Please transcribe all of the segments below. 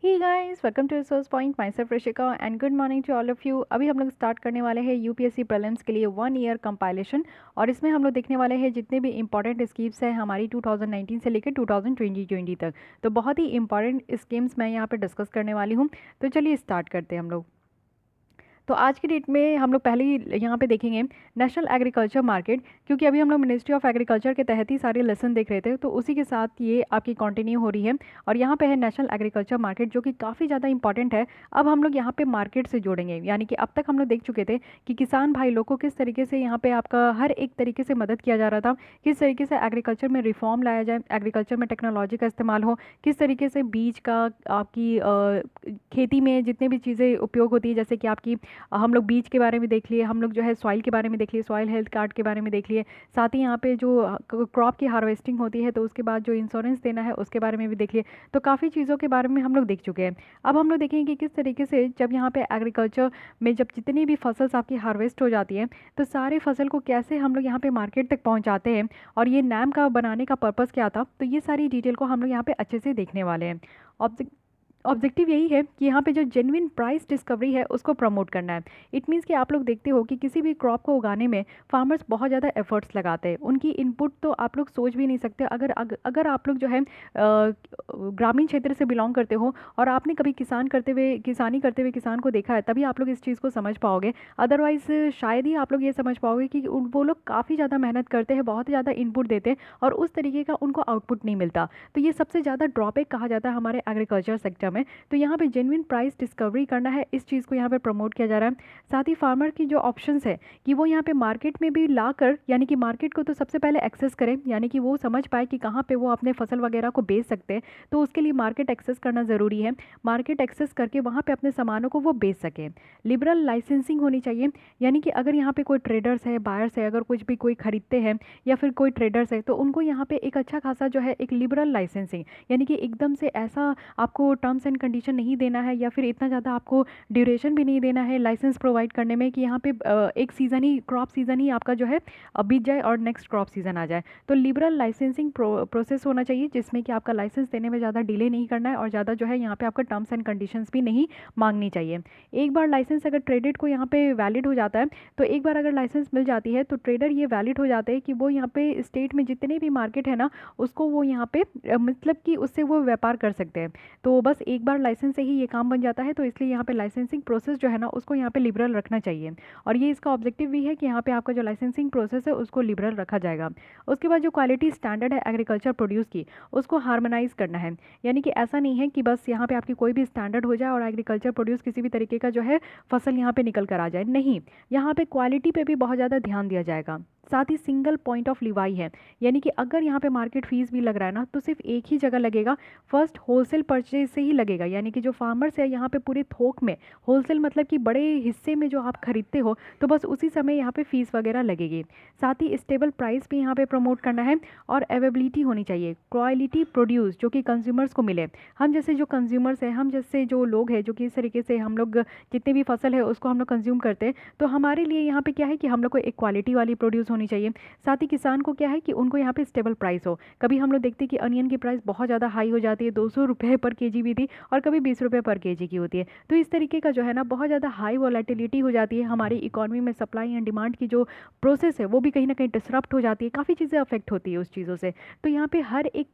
Hey guys, welcome to resource point. Myself Rishika and good morning to all of you. अभी हम लोग start करने वाले हैं यूपीएससी प्रीलिम्स के लिए 1 ईयर कंपाइलेशन। और इसमें हम लोग देखने वाले हैं जितने भी इंपॉर्टेंट स्कीम्स हैं हमारी 2019 से लेकर 2020 तक। तो बहुत ही इंपॉर्टेंट स्कीम्स मैं यहाँ पे डिस्कस करने वाली हूँ। तो चलिए स्टार्ट करते हैं हम लोग। तो आज की डेट में हम लोग पहले ही यहाँ पे देखेंगे नेशनल एग्रीकल्चर मार्केट, क्योंकि अभी हम लोग मिनिस्ट्री ऑफ एग्रीकल्चर के तहत ही सारे लेसन देख रहे थे, तो उसी के साथ ये आपकी कंटिन्यू हो रही है। और यहाँ पे है नेशनल एग्रीकल्चर मार्केट, जो कि काफ़ी ज़्यादा इंपॉर्टेंट है। अब हम लोग यहाँ पे मार्केट से जोड़ेंगे, यानी कि अब तक हम लोग देख चुके थे कि किसान भाई लोग को किस तरीके से यहाँ पे आपका हर एक तरीके से मदद किया जा रहा था, किस तरीके से एग्रीकल्चर में रिफॉर्म लाया जाए, एग्रीकल्चर में टेक्नोलॉजी का इस्तेमाल हो, किस तरीके से बीज का आपकी खेती में जितने भी चीज़ें उपयोग होती है, जैसे कि आपकी हम लोग बीज के बारे में देख लिए, हम लोग जो है सॉइल के बारे में देख लिए, सॉइल हेल्थ कार्ड के बारे में देख लिए, साथ ही यहाँ पे जो क्रॉप की हार्वेस्टिंग होती है तो उसके बाद जो इंश्योरेंस देना है उसके बारे में भी देख लिए। तो काफ़ी चीज़ों के बारे में हम लोग देख चुके हैं। अब हम लोग देखेंगे कि किस तरीके से जब यहाँ पे एग्रीकल्चर में जब जितनी भी फसल आपकी हार्वेस्ट हो जाती है तो सारे फसल को कैसे हम लोग यहाँ पे मार्केट तक पहुँचाते हैं, और ये नैम का बनाने का पर्पज़ क्या था, तो ये सारी डिटेल को हम लोग यहाँ पे अच्छे से देखने वाले हैं। ऑब्जेक्टिव यही है कि यहाँ पे जो जेन्युइन प्राइस डिस्कवरी है उसको प्रमोट करना है। इट मीन्स कि आप लोग देखते हो कि किसी भी क्रॉप को उगाने में फार्मर्स बहुत ज़्यादा एफर्ट्स लगाते हैं। उनकी इनपुट तो आप लोग सोच भी नहीं सकते। अगर आप लोग जो है ग्रामीण क्षेत्र से बिलोंग करते हो और आपने कभी किसानी करते हुए किसान को देखा है, तभी आप लोग इस चीज़ को समझ पाओगे। अदरवाइज शायद ही आप लोग ये समझ पाओगे कि वो लोग काफ़ी ज़्यादा मेहनत करते हैं, बहुत ज़्यादा इनपुट देते हैं और उस तरीके का उनको आउटपुट नहीं मिलता। तो ये सबसे ज़्यादा ड्रॉबैक कहा जाता है हमारे एग्रीकल्चर सेक्टर में। तो यहाँ पे जेन्युइन प्राइस डिस्कवरी करना है, इस चीज़ को यहाँ पे प्रमोट किया जा रहा है। साथ ही फार्मर की जो ऑप्शंस है कि वो यहाँ पे मार्केट में भी लाकर, यानी कि मार्केट को तो सबसे पहले एक्सेस करें, यानी कि वो समझ पाए कि कहाँ पे वो अपने फसल वगैरह को बेच सकते हैं। तो उसके लिए मार्केट एक्सेस करना ज़रूरी है। मार्केट एक्सेस करके वहाँ पे अपने सामानों को वो बेच सकें। लिबरल लाइसेंसिंग होनी चाहिए, यानी कि अगर यहाँ पे कोई ट्रेडर्स है, बायर्स है, अगर कुछ भी कोई खरीदते हैं या फिर कोई ट्रेडर्स है, तो उनको यहाँ पे एक अच्छा खासा जो है एक लिबरल लाइसेंसिंग, यानी कि एकदम से ऐसा आपको टर्म्स एंड कंडीशन नहीं देना है या फिर इतना ज़्यादा आपको ड्यूरेशन भी नहीं देना है लाइसेंस प्रोवाइड करने में कि यहाँ पे एक सीज़न ही, क्रॉप सीज़न ही आपका जो है बीत जाए और नेक्स्ट क्रॉप सीज़न आ जाए। तो लिबरल लाइसेंसिंग प्रोसेस होना चाहिए, जिसमें कि आपका लाइसेंस देने में ज़्यादा डिले नहीं करना है और ज़्यादा जो है यहाँ पे आपका टर्म्स एंड कंडीशंस भी नहीं मांगनी चाहिए। एक बार लाइसेंस अगर ट्रेडेड को यहाँ पे वैलिड हो जाता है, तो एक बार अगर लाइसेंस मिल जाती है तो ट्रेडर ये वैलिड हो जाते हैं कि वो यहाँ पे स्टेट में जितने भी मार्केट है ना, उसको वो यहाँ पे मतलब कि उससे वो व्यापार कर सकते हैं। तो बस एक बार लाइसेंस से ही ये काम बन जाता है, तो इसलिए यहाँ पे लाइसेंसिंग प्रोसेस जो है ना उसको यहाँ पे लिबरल रखना चाहिए। और ये इसका ऑब्जेक्टिव भी है कि यहाँ पे आपका जो लाइसेंसिंग प्रोसेस है उसको लिबरल रखा जाएगा। उसके बाद जो क्वालिटी स्टैंडर्ड है एग्रीकल्चर प्रोड्यूस की, उसको हार्मोनाइज करना है। यानी कि ऐसा नहीं है कि बस यहाँ पे आपकी कोई भी स्टैंडर्ड हो जाए और एग्रीकल्चर प्रोड्यूस किसी भी तरीके का जो है फसल यहाँ पे निकल कर आ जाए, नहीं। यहाँ पे क्वालिटी पे भी बहुत ज़्यादा ध्यान दिया जाएगा। साथ ही सिंगल पॉइंट ऑफ लिवाई है, यानी कि अगर यहाँ पे मार्केट फीस भी लग रहा है ना, तो सिर्फ एक ही जगह लगेगा। फर्स्ट होलसेल परचेज से ही लगेगा, यानी कि जो फार्मर्स है यहाँ पे पूरे थोक में, होलसेल मतलब कि बड़े हिस्से में जो आप खरीदते हो, तो बस उसी समय यहाँ पे फीस वगैरह लगेगी। साथ ही स्टेबल प्राइस भी यहाँ पे प्रमोट करना है और अवेबिलिटी होनी चाहिए, क्वालिटी प्रोड्यूस जो कि कंज्यूमर्स को मिले। हम जैसे जो कंज्यूमर्स हैं, हम जैसे जो लोग हैं जो कि इस तरीके से हम लोग जितनी भी फसल है उसको हम लोग कंज्यूम करते हैं, तो हमारे लिए यहाँ पे क्या है कि हम लोग को एक क्वालिटी वाली प्रोड्यूस होनी चाहिए। साथ ही किसान को क्या है कि उनको यहाँ पे स्टेबल प्राइस हो। कभी हम लोग देखते हैं कि अनियन की प्राइस बहुत ज़्यादा हाई हो जाती है, 200 रुपये पर केजी भी थी, और कभी 20 रुपये पर केजी की होती है। तो इस तरीके का जो है ना बहुत ज़्यादा हाई वॉलेटिलिटी हो जाती है हमारी इकोनॉमी में। सप्लाई एंड डिमांड की जो प्रोसेस है वो भी कहीं ना कहीं डिसरप्ट हो जाती है, काफ़ी चीज़ें अफेक्ट होती है उस चीज़ों से। तो यहाँ पे हर एक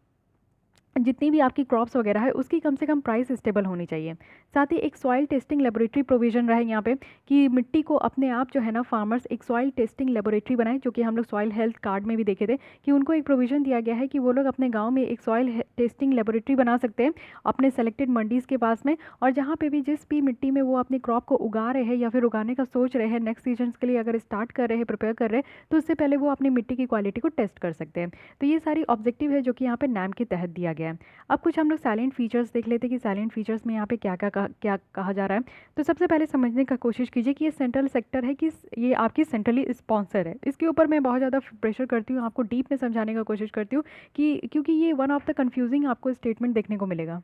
जितनी भी आपकी क्रॉप्स वगैरह है उसकी कम से कम प्राइस स्टेबल होनी चाहिए। साथ ही एक सॉइल टेस्टिंग लेबोरेटरी प्रोविजन रहे यहाँ पे कि मिट्टी को अपने आप जो है ना फार्मर्स एक सॉइल टेस्टिंग लेबोरेटरी बनाए, जो कि हम लोग सॉइल हेल्थ कार्ड में भी देखे थे कि उनको एक प्रोविजन दिया गया है कि वो लोग अपने गाँव में एक सॉइल टेस्टिंग लेबोरेटरी बना सकते हैं अपने सेलेक्टेड मंडीज़ के पास में। और जहाँ पे भी जिस भी मिट्टी में वो अपनी क्रॉप को उगा रहे हैं या फिर उगाने का सोच रहे हैं, नेक्स्ट सीजन के लिए अगर स्टार्ट कर रहे हैं, प्रिपेयर कर रहे हैं, तो उससे पहले वो अपनी मिट्टी की क्वालिटी को टेस्ट कर सकते हैं। तो ये सारी ऑब्जेक्टिव है जो कि यहाँ पे नैम के तहत दिया गया है। अब कुछ हम लोग साइलेंट फीचर्स देख लेते हैं कि साइलेंट फीचर्स में यहाँ पे क्या कहा जा रहा है। तो सबसे पहले समझने का कोशिश कीजिए कि ये सेंट्रल सेक्टर है कि ये आपकी सेंट्रली स्पॉन्सर है। इसके ऊपर मैं बहुत ज़्यादा प्रेशर करती हूँ, आपको डीप में समझाने का कोशिश करती हूँ कि क्योंकि ये वन ऑफ द कन्फ्यूजिंग आपको स्टेटमेंट देखने को मिलेगा।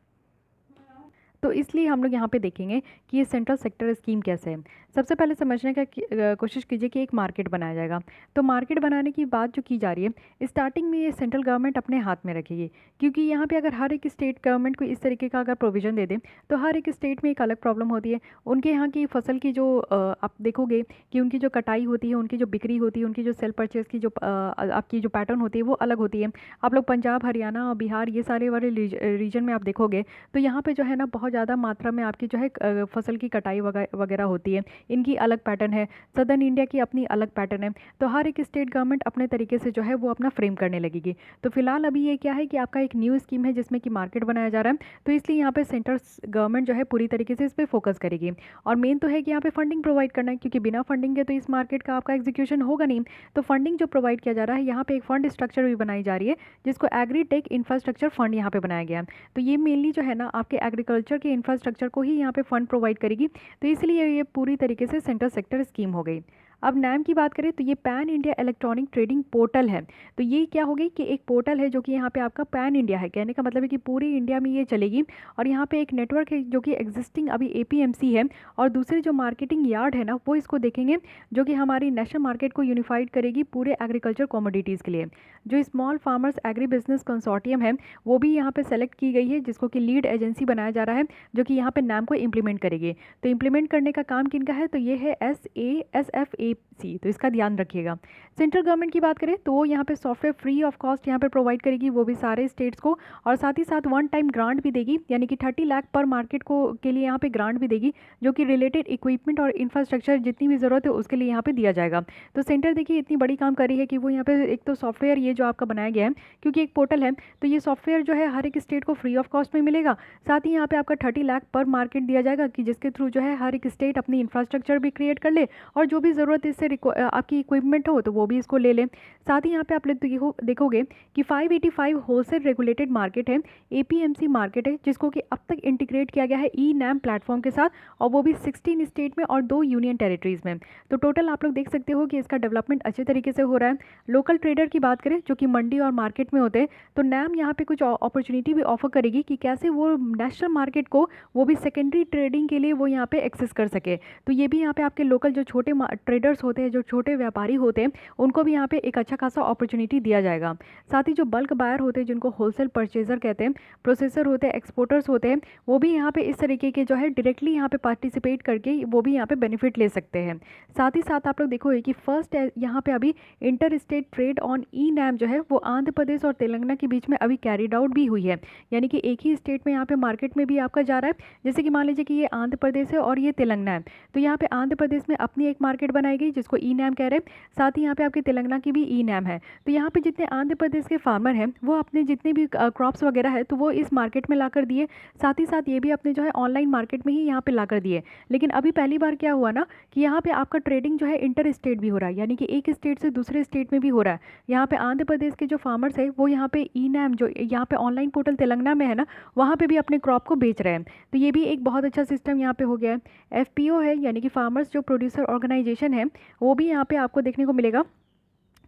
तो इसलिए हम लोग यहाँ पे देखेंगे कि ये सेंट्रल सेक्टर स्कीम कैसे है। सबसे पहले समझने का कोशिश कीजिए कि एक मार्केट बनाया जाएगा। तो मार्केट बनाने की बात जो की जा रही है, स्टार्टिंग में ये सेंट्रल गवर्नमेंट अपने हाथ में रखेगी, क्योंकि यहाँ पे अगर हर एक स्टेट गवर्नमेंट को इस तरीके का अगर प्रोविज़न दे दें तो हर एक स्टेट में एक अलग प्रॉब्लम होती है। उनके यहाँ की फसल की जो आप देखोगे कि उनकी जो कटाई होती है, उनकी जो बिक्री होती है, उनकी जो सेल परचेज़ की जो आपकी जो पैटर्न होती है वो अलग होती है। आप लोग पंजाब, हरियाणा और बिहार ये सारे वाले रीजन में आप देखोगे तो यहाँ पे जो है ना बहुत ज़्यादा मात्रा में आपकी जो है फसल की कटाई वगैरह होती है। इनकी अलग पैटर्न है, सदर्न इंडिया की अपनी अलग पैटर्न है। तो हर एक स्टेट गवर्नमेंट अपने तरीके से जो है वो अपना फ्रेम करने लगेगी। तो फिलहाल अभी ये क्या है कि आपका एक न्यू स्कीम है जिसमें कि मार्केट बनाया जा रहा है, तो इसलिए यहाँ पे सेंट्रल गवर्नमेंट जो है पूरी तरीके से इस पर फोकस करेगी। और मेन तो है कि यहाँ पे फंडिंग प्रोवाइड करना है, क्योंकि बिना फंडिंग के तो इस मार्केट का आपका एग्जीक्यूशन होगा नहीं। तो फंडिंग जो प्रोवाइड किया जा रहा है, यहाँ पे एक फंड स्ट्रक्चर भी बनाई जा रही है जिसको एग्रीटेक इंफ्रास्ट्रक्चर फंड यहाँ पे बनाया गया है। तो ये मेनली जो है ना आपके एग्रीकल्चर के इंफ्रास्ट्रक्चर को ही यहाँ पे फंड प्रोवाइड करेगी। तो इसलिए ये पूरी तरीके से सेंट्रल सेक्टर स्कीम हो गई। अब नाम की बात करें तो ये pan India electronic trading portal है। तो ये क्या हो गई कि एक पोर्टल है जो कि यहाँ पे आपका पैन इंडिया है, कहने का मतलब है कि पूरी इंडिया में ये चलेगी। और यहाँ पे एक नेटवर्क है जो कि एग्जिस्टिंग अभी एपीएमसी है, और दूसरे जो मार्केटिंग यार्ड है ना वो इसको देखेंगे, जो कि हमारी नेशनल मार्केट को यूनिफाइड करेगी पूरे एग्रीकल्चर कमोडिटीज़ के लिए। जो small farmers agri business consortium है वो भी यहाँ पे सेलेक्ट की गई है, जिसको कि लीड एजेंसी बनाया जा रहा है, जो कि यहाँ पे नाम को इम्प्लीमेंट करेगी। तो इम्प्लीमेंट करने का काम किनका है, तो ये है SASFAC। तो इसका ध्यान रखिएगा। सेंट्रल गवर्नमेंट की बात करें तो वो यहाँ पे सॉफ्टवेयर फ्री ऑफ कॉस्ट यहाँ पे प्रोवाइड करेगी, वो भी सारे स्टेट्स को। और साथ ही साथ वन टाइम ग्रांट भी देगी, यानी कि 30 लाख पर मार्केट को के लिए यहाँ पे ग्रांट भी देगी, जो कि रिलेटेड इक्विपमेंट और इंफ्रास्ट्रक्चर जितनी भी ज़रूरत है उसके लिए यहाँ पे दिया जाएगा। तो सेंटर देखिए इतनी बड़ी काम कर रही है कि वो यहाँ पे एक तो सॉफ्टवेयर ये जो आपका बनाया गया है, क्योंकि एक पोर्टल है तो ये सॉफ्टवेयर जो है हर एक स्टेट को फ्री ऑफ कॉस्ट में मिलेगा। साथ ही यहाँ पे आपका 30 लाख पर मार्केट दिया जाएगा, कि जिसके थ्रू जो है हर एक स्टेट अपनी इंफ्रास्ट्रक्चर भी क्रिएट कर ले, और जो भी ज़रूरत इससे आपकी इक्विपमेंट हो तो वो भी इसको ले लें। साथ ही यहाँ पे आप लोग देखोगे कि 585 होलसेल रेगुलेटेड मार्केट है, एपीएमसी मार्केट है, जिसको कि अब तक इंटीग्रेट किया गया है ई नैम प्लेटफॉर्म के साथ, और वो भी 16 स्टेट में और 2 यूनियन टेरिटरीज में। तो टोटल आप लोग देख सकते हो कि इसका डेवलपमेंट अच्छे तरीके से हो रहा है। लोकल ट्रेडर की बात करें जो कि मंडी और मार्केट में होते हैं, तो नैम यहाँ पे कुछ अपॉर्चुनिटी भी ऑफर करेगी कि कैसे वो नेशनल मार्केट को वो भी सेकेंडरी ट्रेडिंग के लिए वो यहाँ पे एक्सेस कर सके। तो ये भी यहाँ पे आपके लोकल जो छोटे ट्रेडर्स होते हैं, जो छोटे व्यापारी होते हैं, उनको भी यहाँ पे एक अच्छा खासा अपॉर्चुनिटी दिया जाएगा। साथ ही जो बल्क बायर होते हैं, जिनको होलसेल परचेजर कहते हैं, प्रोसेसर होते हैं, एक्सपोर्टर्स होते हैं, वो भी यहाँ पे इस तरीके के जो है डायरेक्टली यहाँ पे पार्टिसिपेट करके वो भी यहाँ पे बेनिफिट ले सकते हैं। साथ ही साथ आप लोग देखोगे कि फर्स्ट यहाँ पे अभी inter state trade on e NAM जो है वो आंध्र प्रदेश और तेलंगाना के बीच में अभी कैरिड आउट भी हुई है, यानी कि एक ही स्टेट में यहाँ पे मार्केट में भी आपका जा रहा है। जैसे कि मान लीजिए कि ये आंध्र प्रदेश है और ये तेलंगाना है, तो यहाँ पे आंध्र प्रदेश में अपनी एक मार्केट बनाई गई जिसको ई नैम कह रहे हैं, साथ ही यहाँ पे आपके तेलंगाना की भी ई नैम है। तो यहाँ पे जितने आंध्र प्रदेश के फार्मर हैं वो अपने जितने भी क्रॉप्स वगैरह है तो वो इस मार्केट में ला कर दिए, साथ ही साथ ये भी अपने जो है ऑनलाइन मार्केट में ही यहाँ पे ला कर दिए। लेकिन अभी पहली बार क्या हुआ ना कि यहाँ पे आपका ट्रेडिंग जो है इंटर स्टेट भी हो रहा है, यानी कि एक स्टेट से दूसरे स्टेट में भी हो रहा है। यहाँ पे आंध्र प्रदेश के जो फार्मर्स है वो यहाँ पे ई नैम जो यहाँ पे ऑनलाइन पोर्टल तेलंगाना में है ना, वहाँ पे भी अपने क्रॉप को बेच रहे हैं। तो ये भी एक बहुत अच्छा सिस्टम यहाँ पे हो गया है। FPO है, यानी कि फार्मर्स जो प्रोड्यूसर ऑर्गेनाइजेशन है, वो भी यहाँ पे आपको देखने को मिलेगा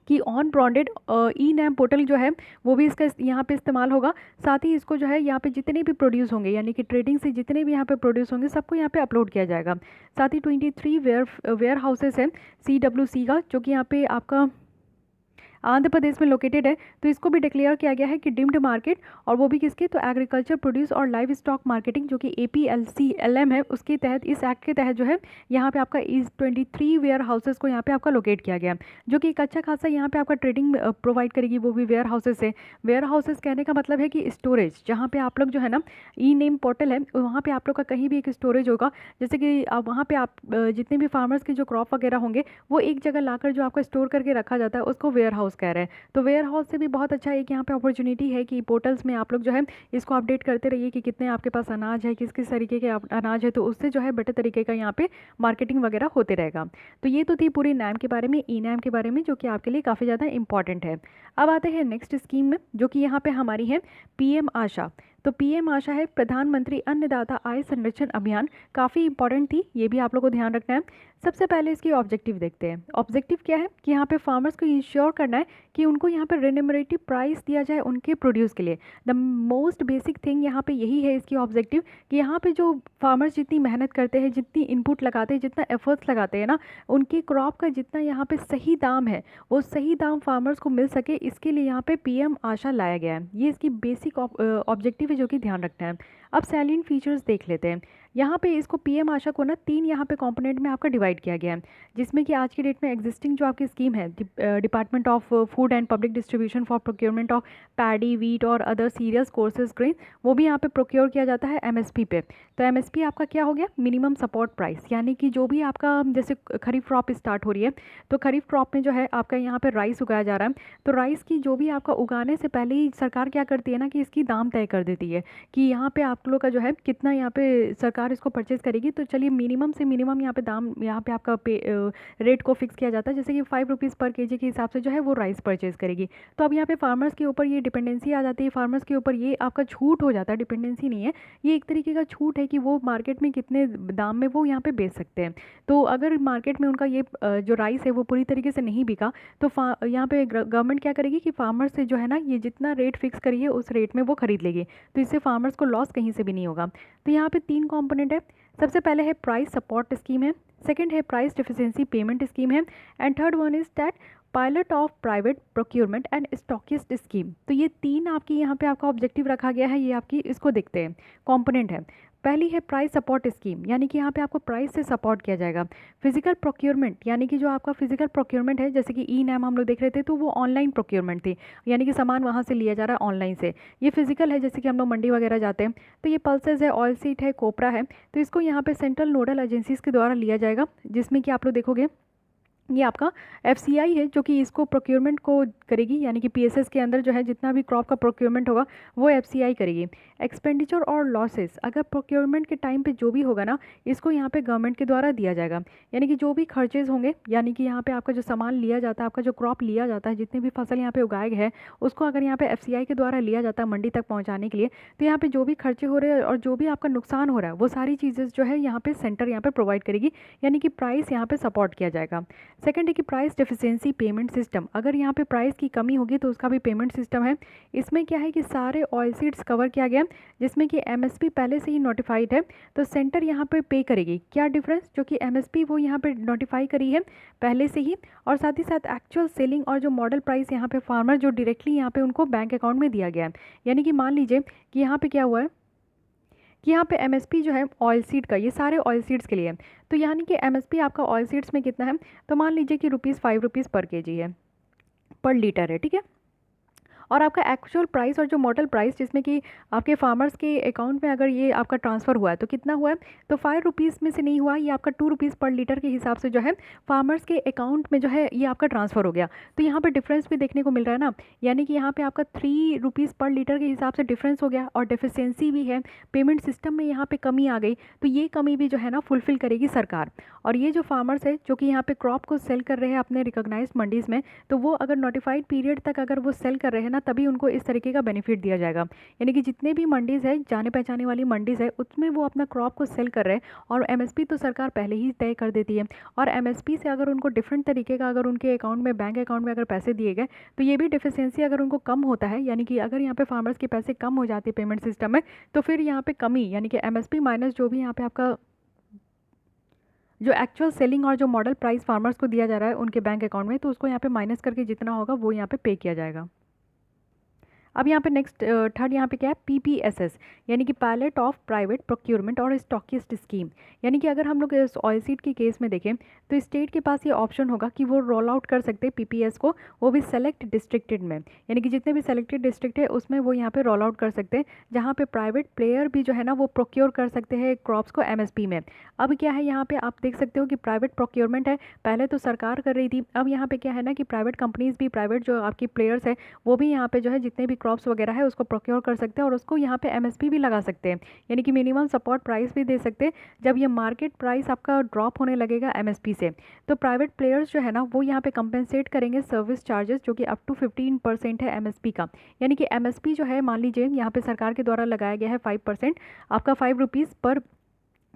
कि on branded e NAM portal जो है वो भी इसका यहाँ पे इस्तेमाल होगा। साथ ही इसको जो है यहाँ पे जितने भी प्रोड्यूस होंगे, यानी कि ट्रेडिंग से जितने भी यहाँ पे प्रोड्यूस होंगे सबको यहाँ पे अपलोड किया जाएगा। साथ ही 23 वेयर हाउसेस है CWC का, जो कि यहाँ पे आपका आंध्र प्रदेश में लोकेटेड है। तो इसको भी डिक्लेयर किया गया है कि डिम्ड मार्केट, और वो भी किसके, तो एग्रीकल्चर प्रोड्यूस और लाइव स्टॉक मार्केटिंग जो कि APLCLM है उसके तहत, इस एक्ट के तहत जो है यहाँ पे आपका इस 23 वेयर हाउसेस को यहाँ पे आपका लोकेट किया गया, जो कि एक अच्छा खासा यहाँ पे आपका ट्रेडिंग प्रोवाइड करेगी, वो भी वेयर हाउसेस से। वेयर हाउसेस कहने का मतलब है कि स्टोरेज, जहाँ पे आप लोग जो है ना ई नेम पोर्टल है वहाँ पे आप लोग का कहीं भी एक स्टोरेज होगा, जैसे कि आप वहाँ पे आप जितने भी फार्मर्स के जो क्रॉप वगैरह होंगे वो एक जगह लाकर जो आपका स्टोर करके रखा जाता है उसको वेयर हाउस कह रहे हैं। तो वेयर हाउस से भी बहुत अच्छा एक यहाँ पे अपॉर्चुनिटी है कि पोर्टल्स में आप लोग जो है इसको अपडेट करते रहिए कि कितने आपके पास अनाज है, किस किस तरीके के अनाज है, तो उससे जो है बेटर तरीके का यहाँ पे मार्केटिंग वगैरह होते रहेगा। तो ये तो थी पूरी नैम के बारे में, ई नैम के बारे में, जो कि आपके लिए काफ़ी ज़्यादा इंपॉर्टेंट है। अब आते हैं नेक्स्ट स्कीम में, जो कि यहाँ पे हमारी है PM आशा। तो पीएम आशा है प्रधानमंत्री अन्नदाता आय संरक्षण अभियान काफ़ी इंपॉर्टेंट थी, ये भी आप लोग को ध्यान रखना है। सबसे पहले इसकी ऑब्जेक्टिव देखते हैं। ऑब्जेक्टिव क्या है कि यहाँ पे फार्मर्स को इंश्योर करना है कि उनको यहाँ पे रेन्यूमरेटिव प्राइस दिया जाए उनके प्रोड्यूस के लिए। द मोस्ट बेसिक थिंग यहाँ पे यही है इसकी ऑब्जेक्टिव, कि यहाँ पे जो फार्मर्स जितनी मेहनत करते हैं, जितनी इनपुट लगाते हैं, जितना एफर्ट्स लगाते हैं ना, उनकी क्रॉप का जितना यहाँ पे सही दाम है वो सही दाम फार्मर्स को मिल सके, इसके लिए यहाँ पे पीएम आशा लाया गया है। ये इसकी बेसिक ऑब्जेक्टिव है जो कि ध्यान रखना है। अब सैलिएंट फीचर्स देख लेते हैं। यहाँ पे इसको पीएम आशा को ना 3 यहाँ पे कंपोनेंट में आपका डिवाइड किया गया है, जिसमें कि आज की डेट में एग्जिस्टिंग जो आपकी स्कीम है department of food and public distribution for procurement of paddy, wheat और अदर सीरियल्स, कोर्सेज, ग्रेन, वो भी यहाँ पे प्रोक्योर किया जाता है एमएसपी पे। तो एमएसपी आपका क्या हो गया, मिनिमम सपोर्ट प्राइस, यानी कि जो भी आपका जैसे खरीफ क्रॉप स्टार्ट हो रही है तो खरीफ क्रॉप में जो है आपका यहाँ पे राइस उगाया जा रहा है, तो राइस की जो भी आपका उगाने से पहले ही सरकार क्या करती है ना कि इसकी दाम तय कर देती है कि यहाँ पे आप लोग का जो है कितना यहाँ पे सरकार इसको परचेज़ करेगी। तो चलिए मिनिमम से मिनिमम यहाँ पे दाम यहाँ पे आपका रेट को फिक्स किया जाता है, जैसे कि 5 रुपीज़ पर केजी के हिसाब से जो है वो राइस परचेज़ करेगी। तो अब यहाँ पे फार्मर्स के ऊपर ये डिपेंडेंसी आ जाती है, फार्मर्स के ऊपर ये आपका छूट हो जाता है, डिपेंडेंसी नहीं है, ये एक तरीके का छूट है कि वो मार्केट में कितने दाम में वो यहाँ पे बेच सकते हैं। तो अगर मार्केट में उनका ये जो राइस है वो पूरी तरीके से नहीं बिका तो यहाँ पे गवर्नमेंट क्या करेगी कि फार्मर्स से जो है ना ये जितना रेट फिक्स करी है उस रेट में वो खरीद लेगी, तो इससे फार्मर्स को लॉस कहीं से भी नहीं होगा। तो यहाँ पे 3 कंपोनेंट है। सबसे पहले है प्राइस सपोर्ट स्कीम है, सेकंड है प्राइस डिफिशिएंसी पेमेंट स्कीम है, and third one is that pilot of private procurement and stockist scheme. तो ये 3 आपकी यहाँ पे आपका ऑब्जेक्टिव रखा गया है, ये आपकी इसको देखते हैं कंपोनेंट है। पहली है प्राइस सपोर्ट स्कीम, यानी कि यहाँ पे आपको प्राइस से सपोर्ट किया जाएगा। फिजिकल प्रोक्योरमेंट, यानी कि जो आपका फिजिकल प्रोक्योरमेंट है, जैसे कि ई नैम हम लोग देख रहे थे, तो वो ऑनलाइन प्रोक्योरमेंट थी, यानी कि सामान वहाँ से लिया जा रहा है ऑनलाइन से। ये फिजिकल है, जैसे कि हम लोग मंडी वगैरह जाते हैं तो ये पल्सेस है, ऑयल सीट है, कोपरा है, तो इसको यहाँ पे सेंट्रल नोडल एजेंसीज के द्वारा लिया जाएगा, जिसमें कि आप लोग देखोगे ये आपका एफसीआई है जो कि इसको प्रोक्योरमेंट को करेगी, यानी कि पीएसएस के अंदर जो है जितना भी क्रॉप का प्रोक्योरमेंट होगा वो एफसीआई करेगी। एक्सपेंडिचर और लॉसेस, अगर प्रोक्योरमेंट के टाइम पे जो भी होगा ना इसको यहाँ पे गवर्नमेंट के द्वारा दिया जाएगा, यानी कि जो भी खर्चेज होंगे, यानी कि यहाँ पे आपका जो सामान लिया जाता है, आपका जो क्रॉप लिया जाता है, जितने भी फसल यहाँ पे उगाए गए हैं उसको अगर यहाँ पे एफसीआई के द्वारा लिया जाता है मंडी तक पहुँचाने के लिए, तो यहाँ पे जो भी खर्चे हो रहे हैं और जो भी आपका नुकसान हो रहा है वो सारी चीज़ें जो है यहाँ पे सेंटर यहाँ पे प्रोवाइड करेगी, यानी कि प्राइस यहाँ पे सपोर्ट किया जाएगा। सेकंड है कि प्राइस डेफिशिएंसी पेमेंट सिस्टम, अगर यहाँ पे प्राइस की कमी होगी तो उसका भी पेमेंट सिस्टम है। इसमें क्या है कि सारे ऑयल सीड्स कवर किया गया, जिसमें कि एमएसपी पहले से ही नोटिफाइड है, तो सेंटर यहाँ पे पे करेगी। क्या डिफरेंस, जो कि एमएसपी वो यहाँ पे नोटिफाई करी है पहले से ही, और साथ ही साथ एक्चुअल सेलिंग और जो मॉडल प्राइस यहाँ पे फार्मर जो डायरेक्टली यहाँ पे उनको बैंक अकाउंट में दिया गया है। यानी कि मान लीजिए कि यहाँ पे क्या हुआ है कि यहाँ पे एमएसपी जो है ऑयल सीड का, ये सारे ऑयल सीड्स के लिए है, तो यानी कि एमएसपी आपका ऑयल सीड्स में कितना है, तो मान लीजिए कि ₹5 पर केजी है, पर लीटर है, ठीक है। और आपका एक्चुअल प्राइस और जो मॉडल प्राइस जिसमें कि आपके फार्मर्स के अकाउंट में अगर ये आपका ट्रांसफ़र हुआ है तो कितना हुआ है, तो ₹5 में से नहीं हुआ, ये आपका ₹2 पर लीटर के हिसाब से जो है फार्मर्स के अकाउंट में जो है ये आपका ट्रांसफ़र हो गया। तो यहाँ पे डिफरेंस भी देखने को मिल रहा है ना, यानी कि यहाँ पे आपका ₹3 पर लीटर के हिसाब से डिफरेंस हो गया, और डेफिशिएंसी भी है, पेमेंट सिस्टम में यहाँ पे कमी आ गई, तो ये कमी भी जो है ना फुलफ़िल करेगी सरकार। और ये जो फार्मर्स है जो कि यहाँ पे क्रॉप को सेल कर रहे हैं अपने रिकॉग्नाइज्ड मंडीज़ में, तो वो अगर नोटिफाइड पीरियड तक अगर वो सेल कर रहे हैं ना तभी उनको इस तरीके का बेनिफिट दिया जाएगा। यानी कि जितने भी मंडीज़ है, जाने पहचाने वाली मंडीज़ है, उसमें वो अपना क्रॉप को सेल कर रहे हैं, और एमएसपी तो सरकार पहले ही तय कर देती है, और एमएसपी से अगर उनको डिफरेंट तरीके का अगर उनके अकाउंट में, बैंक अकाउंट में अगर पैसे दिए गए, तो ये भी डिफिशिएंसी अगर उनको कम होता है, यानी कि अगर यहाँ पे फार्मर्स के पैसे कम हो जाते हैं पेमेंट सिस्टम में, तो फिर यहाँ पे कमी, यानी कि एमएसपी माइनस जो भी यहाँ पे आपका जो एक्चुअल सेलिंग और जो मॉडल प्राइस फार्मर्स को दिया जा रहा है उनके बैंक अकाउंट में, तो उसको यहाँ पे माइनस करके जितना होगा वो यहाँ पे किया जाएगा। अब यहाँ पे नेक्स्ट थर्ड यहाँ पे क्या है, पीपीएसएस, यानी कि पायलट ऑफ प्राइवेट प्रोक्योरमेंट और स्टॉकिस्ट स्कीम। यानी कि अगर हम लोग इस ऑयल सीड के केस में देखें तो स्टेट के पास ये ऑप्शन होगा कि वो रोल आउट कर सकते हैं पीपीएस को, वो भी सेलेक्ट डिस्ट्रिक्टेड में, यानी कि जितने भी सेलेक्टेड डिस्ट्रिक्ट है उसमें वो यहाँ पे रोल आउट कर सकते हैं, जहाँ पे प्राइवेट प्लेयर भी जो है ना वो प्रोक्योर कर सकते हैं क्रॉप्स को एमएसपी में। अब क्या है, यहाँ पे आप देख सकते हो कि प्राइवेट प्रोक्योरमेंट है, पहले तो सरकार कर रही थी, अब यहाँ पे क्या है ना कि प्राइवेट कंपनीज़ भी, प्राइवेट जो आपकी प्लेयर्स है वो भी यहाँ पे जो है जितने भी क्रॉप्स वगैरह है उसको प्रोक्योर कर सकते हैं और उसको यहाँ पे एमएसपी भी लगा सकते हैं, यानी कि मिनिमम सपोर्ट प्राइस भी दे सकते हैं जब ये मार्केट प्राइस आपका ड्रॉप होने लगेगा एमएसपी से। तो प्राइवेट प्लेयर्स जो है ना वो यहाँ पे कंपेंसेट करेंगे सर्विस चार्जेस जो कि अप टू 15% है एमएसपी का, यानी कि एमएसपी जो है मान लीजिए यहाँ पे सरकार के द्वारा लगाया गया है 5%, आपका 5 रुपीज़ पर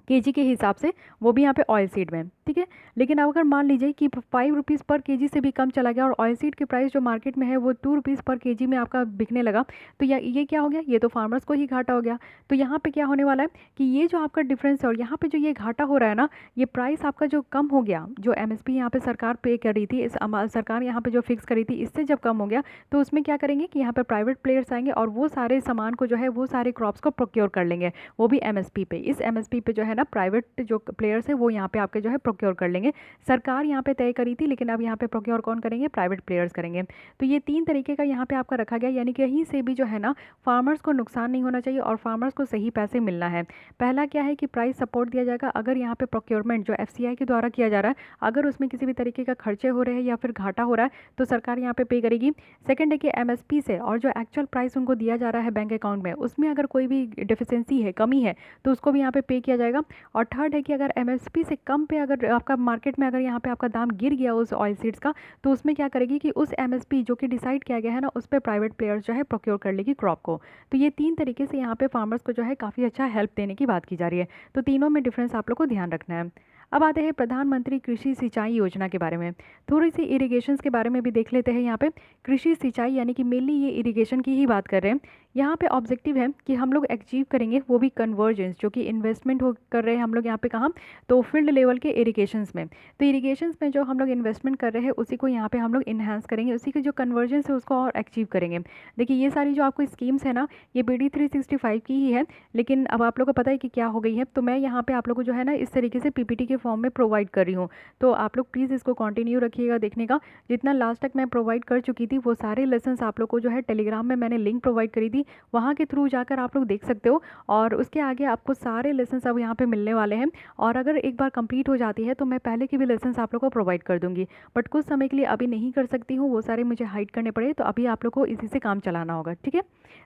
केजी के हिसाब से, वो भी यहाँ पे ऑयल सीड में, ठीक है। लेकिन अब अगर मान लीजिए कि 5 रुपीज़ पर केजी से भी कम चला गया और ऑयल सीड की प्राइस जो मार्केट में है वो 2 रुपीज़ पर केजी में आपका बिकने लगा, तो ये क्या हो गया, ये तो फार्मर्स को ही घाटा हो गया। तो यहाँ पे क्या होने वाला है कि ये जो आपका डिफरेंस है और यहाँ पे जो ये घाटा हो रहा है ना, ये प्राइस आपका जो कम हो गया, जो एमएसपी यहाँ पे सरकार पे कर रही थी, इस सरकार यहाँ पे जो फिक्स करी थी, इससे जब कम हो गया तो उसमें क्या करेंगे कि यहाँ पे प्राइवेट प्लेयर्स आएंगे और वो सारे सामान को जो है वो सारे क्रॉप्स को प्रोक्योर कर लेंगे, वो भी एमएसपी पे। इस एमएसपी पे जो है ना प्राइवेट जो प्लेयर्स है वो यहाँ पे आपके जो है प्रोक्योर कर लेंगे। सरकार यहाँ पे तय करी थी, लेकिन अब यहाँ पे प्रोक्योर कौन करेंगे, प्राइवेट प्लेयर्स करेंगे। तो ये 3 तरीके का यहाँ पे आपका रखा गया, यानी कि कहीं से भी जो है ना फार्मर्स को नुकसान नहीं होना चाहिए और फार्मर्स को सही पैसे मिलना है। पहला क्या है कि प्राइस सपोर्ट दिया जाएगा, अगर यहाँ पे प्रोक्योरमेंट जो एफसीआई के द्वारा किया जा रहा है अगर उसमें किसी भी तरीके का खर्चे हो रहे हैं या फिर घाटा हो रहा है तो सरकार यहाँ पे करेगी। सेकंड है कि एमएसपी से और जो एक्चुअल प्राइस उनको दिया जा रहा है बैंक अकाउंट में उसमें अगर कोई भी डिफिशेंसी है, कमी है, तो उसको भी यहाँ पे किया जाएगा। और थर्ड है कि अगर एमएसपी से कम पे अगर आपका मार्केट में अगर यहाँ पे आपका दाम गिर गया उस ऑयल सीड्स का, तो उसमें क्या करेगी कि उस एमएसपी जो कि डिसाइड किया गया है ना उस पर प्राइवेट प्लेयर्स जो है प्रोक्योर कर लेगी क्रॉप को। तो ये 3 तरीके से यहाँ पे फार्मर्स को जो है काफ़ी अच्छा हेल्प देने की बात की जा रही है। तो तीनों में डिफरेंस आप लोग को ध्यान रखना है। अब आते हैं प्रधानमंत्री कृषि सिंचाई योजना के बारे में, थोड़ी सी इरिगेशंस के बारे में भी देख लेते हैं। यहाँ पे कृषि सिंचाई यानी कि मेनली ये इरिगेशन की ही बात कर रहे हैं। यहाँ पे ऑब्जेक्टिव है कि हम लोग अचीव करेंगे वो भी कन्वर्जेंस, जो कि इन्वेस्टमेंट हो कर रहे हैं हम लोग यहाँ पे कहाँ, तो फील्ड लेवल के इरिगेशंस में। तो इरिगेशंस में जो हम लोग इन्वेस्टमेंट कर रहे हैं उसी को यहाँ पे हम लोग इन्हांस करेंगे, उसी के जो कन्वर्जेंस है उसको और अचीव करेंगे। देखिए ये सारी जो आपको स्कीम्स है ना ये BD 365 की ही है, लेकिन अब आप लोग को पता है कि क्या हो गई है, तो मैं यहाँ पे आप लोग को जो है ना इस तरीके से PPT के फॉर्म में प्रोवाइड कर रही हूँ। तो आप लोग प्लीज़ इसको कंटिन्यू रखिएगा देखने का। जितना लास्ट तक मैं प्रोवाइड कर चुकी थी वो सारे लेसन्स आप लोग को जो है टेलीग्राम में मैंने लिंक प्रोवाइड करी थी, वहाँ के थ्रू जाकर आप लोग देख सकते हो। और उसके आगे आपको सारे लेसन्स अब यहाँ पे मिलने वाले हैं, और अगर एक बार कंप्लीट हो जाती है तो मैं पहले की भी लेसन्स आप लोग को प्रोवाइड कर दूँगी, बट कुछ समय के लिए अभी नहीं कर सकती हूँ, वो सारे मुझे हाइड करने पड़े, तो अभी आप लोग को इसी से काम चलाना होगा, ठीक है।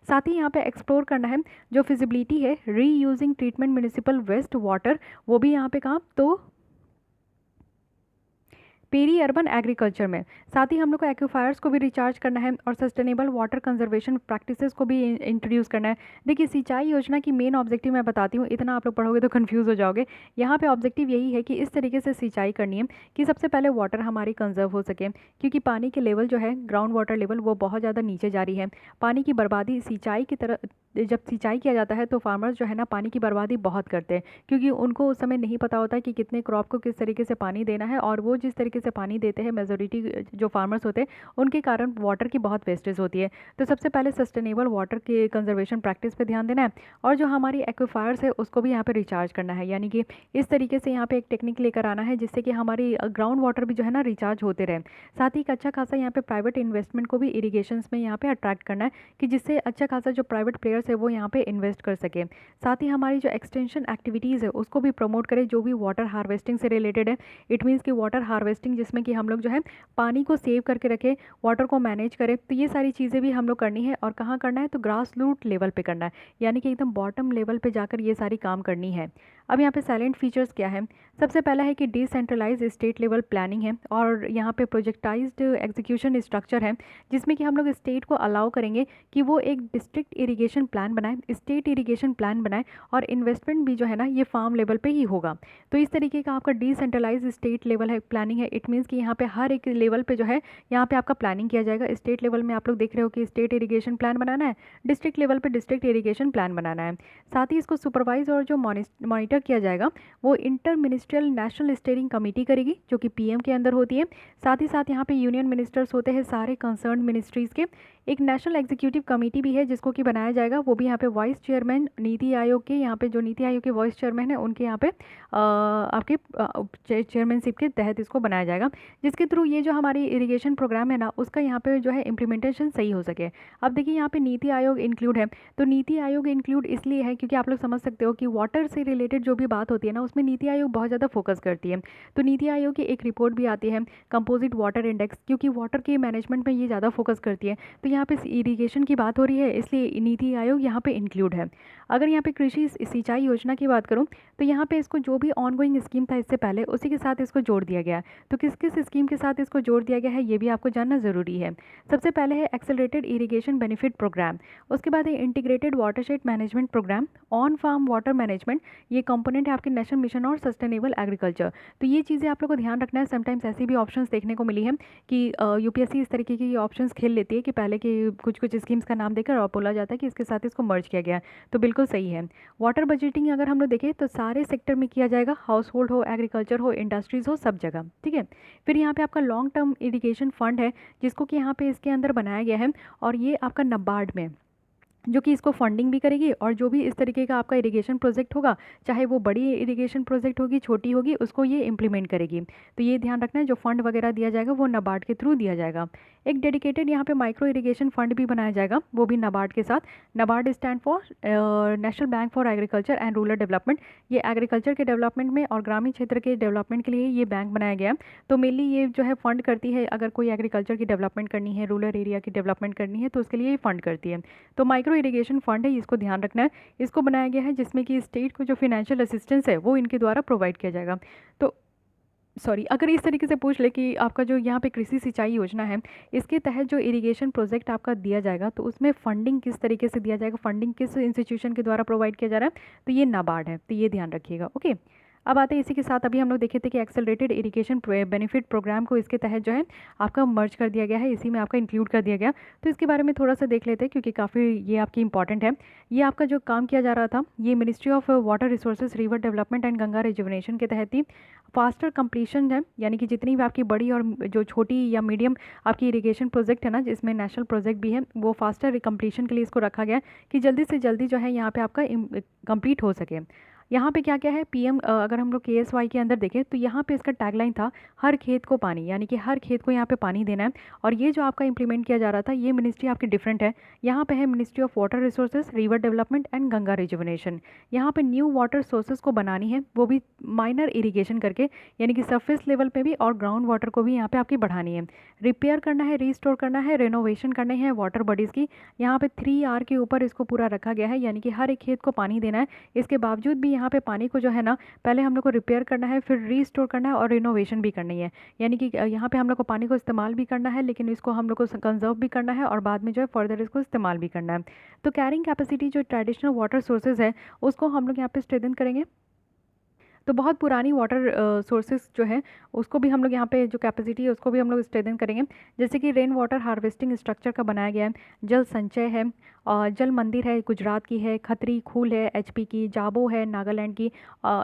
साथ ही यहाँ पे एक्सप्लोर करना है जो फिजिबिलिटी है reusing treatment municipal waste water, वो भी यहाँ पे काम, तो पेरी अर्बन एग्रीकल्चर में। साथ ही हम लोग को एक्यूफायर्स को भी रिचार्ज करना है और सस्टेनेबल वाटर कंजर्वेशन प्रैक्टिसेस को भी इंट्रोड्यूस करना है। देखिए सिंचाई योजना की मेन ऑब्जेक्टिव मैं बताती हूँ, इतना आप लोग पढ़ोगे तो कंफ्यूज हो जाओगे। यहाँ पे ऑब्जेक्टिव यही है कि इस तरीके से सिंचाई करनी है कि सबसे पहले वाटर हमारी कंजर्व हो सके, क्योंकि पानी के लेवल जो है ग्राउंड वाटर लेवल वो बहुत ज़्यादा नीचे जा रही है। पानी की बर्बादी सिंचाई की तरह, जब सिंचाई किया जाता है तो फार्मर्स जो है ना पानी की बर्बादी बहुत करते हैं, क्योंकि उनको उस समय नहीं पता होता कि कितने क्रॉप को किस तरीके से पानी देना है, और वो जिस तरीके से पानी देते हैं मेजोरिटी जो फार्मर्स होते हैं उनके कारण वाटर की बहुत वेस्टेज होती है। तो सबसे पहले सस्टेनेबल वाटर के कंजर्वेशन प्रैक्टिस पे ध्यान देना है, और जो हमारी एक्वीफायर्स है उसको भी यहाँ पे रिचार्ज करना है, यानी कि इस तरीके से यहाँ पे एक टेक्निक लेकर आना है जिससे कि हमारी ग्राउंड वाटर भी जो है ना रिचार्ज होते रहे। साथ ही एक अच्छा खासा यहाँ पे प्राइवेट इन्वेस्टमेंट को भी इरीगेशंस में यहाँ पे अट्रैक्ट करना है, कि जिससे अच्छा खासा जो प्राइवेट प्लेयर्स है वो यहाँ पे इन्वेस्ट कर सके। साथ ही हमारी जो एक्सटेंशन एक्टिविटीज़ है उसको भी प्रमोट करें जो भी वाटर हार्वेस्टिंग से रिलेटेड है। इट मीन्स कि वाटर हार्वेस्टिंग जिसमें कि हम लोग जो है पानी को सेव करके रखें, वाटर को मैनेज करें, तो ये सारी चीज़ें भी हम लोग करनी है। और कहाँ करना है, तो ग्रास रूट लेवल पे करना है, यानी कि एकदम बॉटम लेवल पे जाकर ये सारी काम करनी है। अब यहाँ पे साइलेंट फीचर्स क्या है, सबसे पहला है कि डिसेंट्रलाइज स्टेट लेवल प्लानिंग है, और यहाँ पे प्रोजेक्टाइज्ड एग्जीक्यूशन स्ट्रक्चर है, जिसमें कि हम लोग स्टेट को अलाउ करेंगे कि वो एक डिस्ट्रिक्ट इरिगेशन प्लान बनाए, स्टेट इरिगेशन प्लान बनाए, और इन्वेस्टमेंट भी जो है ना ये फार्म लेवल पे ही होगा। तो इस तरीके का आपका डिसेंट्रलाइज स्टेट लेवल है प्लानिंग है। इट मीन्स कि यहाँ पे हर एक लेवल पे जो है यहाँ पे आपका प्लानिंग किया जाएगा। स्टेट लेवल में आप लोग देख रहे हो कि स्टेट इरिगेशन प्लान बनाना है, डिस्ट्रिक्ट लेवल पे डिस्ट्रिक्ट इरिगेशन प्लान बनाना है। साथ ही इसको सुपरवाइज और जो मॉनिटर किया जाएगा वो inter ministerial national steering committee करेगी, जो कि PM के अंदर होती है। साथ ही साथ यहाँ पे यूनियन मिनिस्टर्स होते हैं सारे कंसर्न मिनिस्ट्रीज़ के। एक नेशनल एग्जीक्यूटिव कमेटी भी है जिसको कि बनाया जाएगा, वो भी यहाँ पे वाइस चेयरमैन नीति आयोग के, यहाँ पे जो नीति आयोग के वाइस चेयरमैन है उनके यहाँ पे आपके चेयरमैनशिप के तहत इसको बनाया जाएगा, जिसके थ्रू ये जो हमारी इरिगेशन प्रोग्राम है ना उसका यहाँ पे जो है इम्प्लीमेंटेशन सही हो सके। अब देखिए यहाँ पे नीति आयोग इंक्लूड है, तो नीति आयोग इंक्लूड इसलिए है क्योंकि आप लोग समझ सकते हो कि वाटर से रिलेटेड जो भी बात होती है ना उसमें नीति आयोग बहुत ज़्यादा फोकस करती है। तो नीति आयोग की एक रिपोर्ट भी आती है कंपोजिट वाटर इंडेक्स, क्योंकि वाटर के मैनेजमेंट में ये ज़्यादा फोकस करती है। तो यहाँ पे इरिगेशन की बात हो रही है, इसलिए नीति आयोग यहाँ पे इंक्लूड है। अगर यहाँ पे कृषि सिंचाई योजना की बात करूँ तो यहाँ पे इसको जो भी ऑनगोइंग स्कीम था इससे पहले, उसी के साथ इसको जोड़ दिया गया। तो किस किस स्कीम के साथ इसको जोड़ दिया गया है ये भी आपको जानना ज़रूरी है। सबसे पहले है एक्सेलरेटेड इरिगेशन बेनिफिट प्रोग्राम, उसके बाद है integrated watershed management programme, on farm water management, ये कंपोनेंट है आपके नेशनल मिशन और सस्टेनेबल एग्रीकल्चर। तो ये चीज़ें आप लोग को ध्यान रखना है। समटाइम्स ऐसी भी ऑप्शंस देखने को मिली है कि यूपीएससी इस तरीके की ऑप्शंस खेल लेती है कि पहले के कुछ कुछ स्कीम्स का नाम देकर और बोला जाता है कि इसके साथ इसको मर्ज किया गया। तो बिल्कुल सही है। वाटर बजटिंग अगर हम लोग देखें तो सारे सेक्टर में किया जाएगा, हाउस होल्ड हो, एग्रीकल्चर हो, इंडस्ट्रीज़ हो, सब जगह, ठीक है। फिर यहाँ पे आपका लॉन्ग टर्म इरिगेशन फंड है जिसको कि यहाँ पे इसके अंदर बनाया गया है, और ये आपका नबार्ड में, जो कि इसको फंडिंग भी करेगी, और जो भी इस तरीके का आपका इरिगेशन प्रोजेक्ट होगा, चाहे वो बड़ी इरिगेशन प्रोजेक्ट होगी, छोटी होगी, उसको ये इंप्लीमेंट करेगी। तो ये ध्यान रखना है, जो फंड वगैरह दिया जाएगा वो नबार्ड के थ्रू दिया जाएगा। एक डेडिकेटेड यहाँ पे माइक्रो इरिगेशन फंड भी बनाया जाएगा, वो भी नबार्ड के साथ। NABARD stand for national bank for agriculture and rural development. ये एग्रीकल्चर के डेवलपमेंट में और ग्रामीण क्षेत्र के डेवलपमेंट के लिए ये बैंक बनाया गया। तो मेनली ये जो है फंड करती है, अगर कोई एग्रीकल्चर की डेवलपमेंट करनी है, रूरल एरिया की डेवलपमेंट करनी है, तो उसके लिए ये फंड करती है। तो माइक्रो इरिगेशन फंड है, इसको ध्यान रखना है। इसको बनाया गया है जिसमें कि स्टेट को जो फिनेंशियल असिस्टेंस है वो इनके द्वारा प्रोवाइड किया जाएगा। तो सॉरी, अगर इस तरीके से पूछ ले कि आपका जो यहाँ पे कृषि सिंचाई योजना है, इसके तहत जो इरिगेशन प्रोजेक्ट आपका दिया जाएगा, तो उसमें फंडिंग किस तरीके से दिया जाएगा, फंडिंग किस इंस्टीट्यूशन के द्वारा प्रोवाइड किया जा रहा है, तो ये नाबार्ड है। तो ये ध्यान रखिएगा, ओके। अब आते हैं इसी के साथ, अभी हम लोग देखे थे कि एक्सेलरेटेड इरिगेशन बेनिफिट प्रोग्राम को इसके तहत जो है आपका मर्ज कर दिया गया है, इसी में आपका इंक्लूड कर दिया गया। तो इसके बारे में थोड़ा सा देख लेते हैं क्योंकि काफ़ी ये आपकी इंपॉर्टेंट है। ये आपका जो काम किया जा रहा था, ये ministry of water resources, river development and Ganga rejuvenation के तहत ही फास्टर कंप्लीशन है, यानी कि जितनी भी आपकी बड़ी और जो छोटी या मीडियम आपकी इरिगेशन प्रोजेक्ट है ना, जिसमें नेशनल प्रोजेक्ट भी है, वो फास्टर कंप्लीशन के लिए इसको रखा गया कि जल्दी से जल्दी जो है यहाँ पे आपका कंप्लीट हो सके। यहाँ पे क्या क्या है, पीएम, अगर हम लोग केएसवाई के अंदर देखें तो यहाँ पे इसका टैगलाइन था हर खेत को पानी, यानी कि हर खेत को यहाँ पे पानी देना है। और ये जो आपका इंप्लीमेंट किया जा रहा था, ये मिनिस्ट्री आपकी डिफरेंट है। यहाँ पे है ministry of water resources, river development and Ganga rejuvenation. यहाँ पे न्यू वाटर सोर्सेज को बनानी है, वो भी माइनर इरीगेशन करके, यानी कि सरफेस लेवल पे भी और ग्राउंड वाटर को भी यहाँ पे आपकी बढ़ानी है। रिपेयर करना है, रिस्टोर करना है, रेनोवेशन करने हैं वाटर बॉडीज़ की। यहाँ पे 3R के ऊपर इसको पूरा रखा गया है, यानी कि हर एक खेत को पानी देना है। इसके बावजूद भी यहाँ पे पानी को जो है ना, पहले हम लोग को रिपेयर करना है, फिर रीस्टोर करना है और रिनोवेशन भी करनी है। यानी कि यहाँ पे हम लोग को पानी को इस्तेमाल भी करना है, लेकिन इसको हम लोग को कंजर्व भी करना है और बाद में जो है फर्दर इसको इस्तेमाल भी करना है। तो कैरिंग कैपेसिटी जो ट्रेडिशनल वाटर सोर्सेज है उसको हम लोग यहाँ पे स्ट्रेंथन करेंगे। तो बहुत पुरानी वाटर सोर्सेज जो है उसको भी हम लोग यहाँ पे जो कैपेसिटी है उसको भी हम लोग स्ट्रेंथन करेंगे। जैसे कि रेन वाटर हार्वेस्टिंग स्ट्रक्चर का बनाया गया है, जल संचय है, और जल मंदिर है गुजरात की है, खत्री खूल है एचपी की, जाबो है नागालैंड की,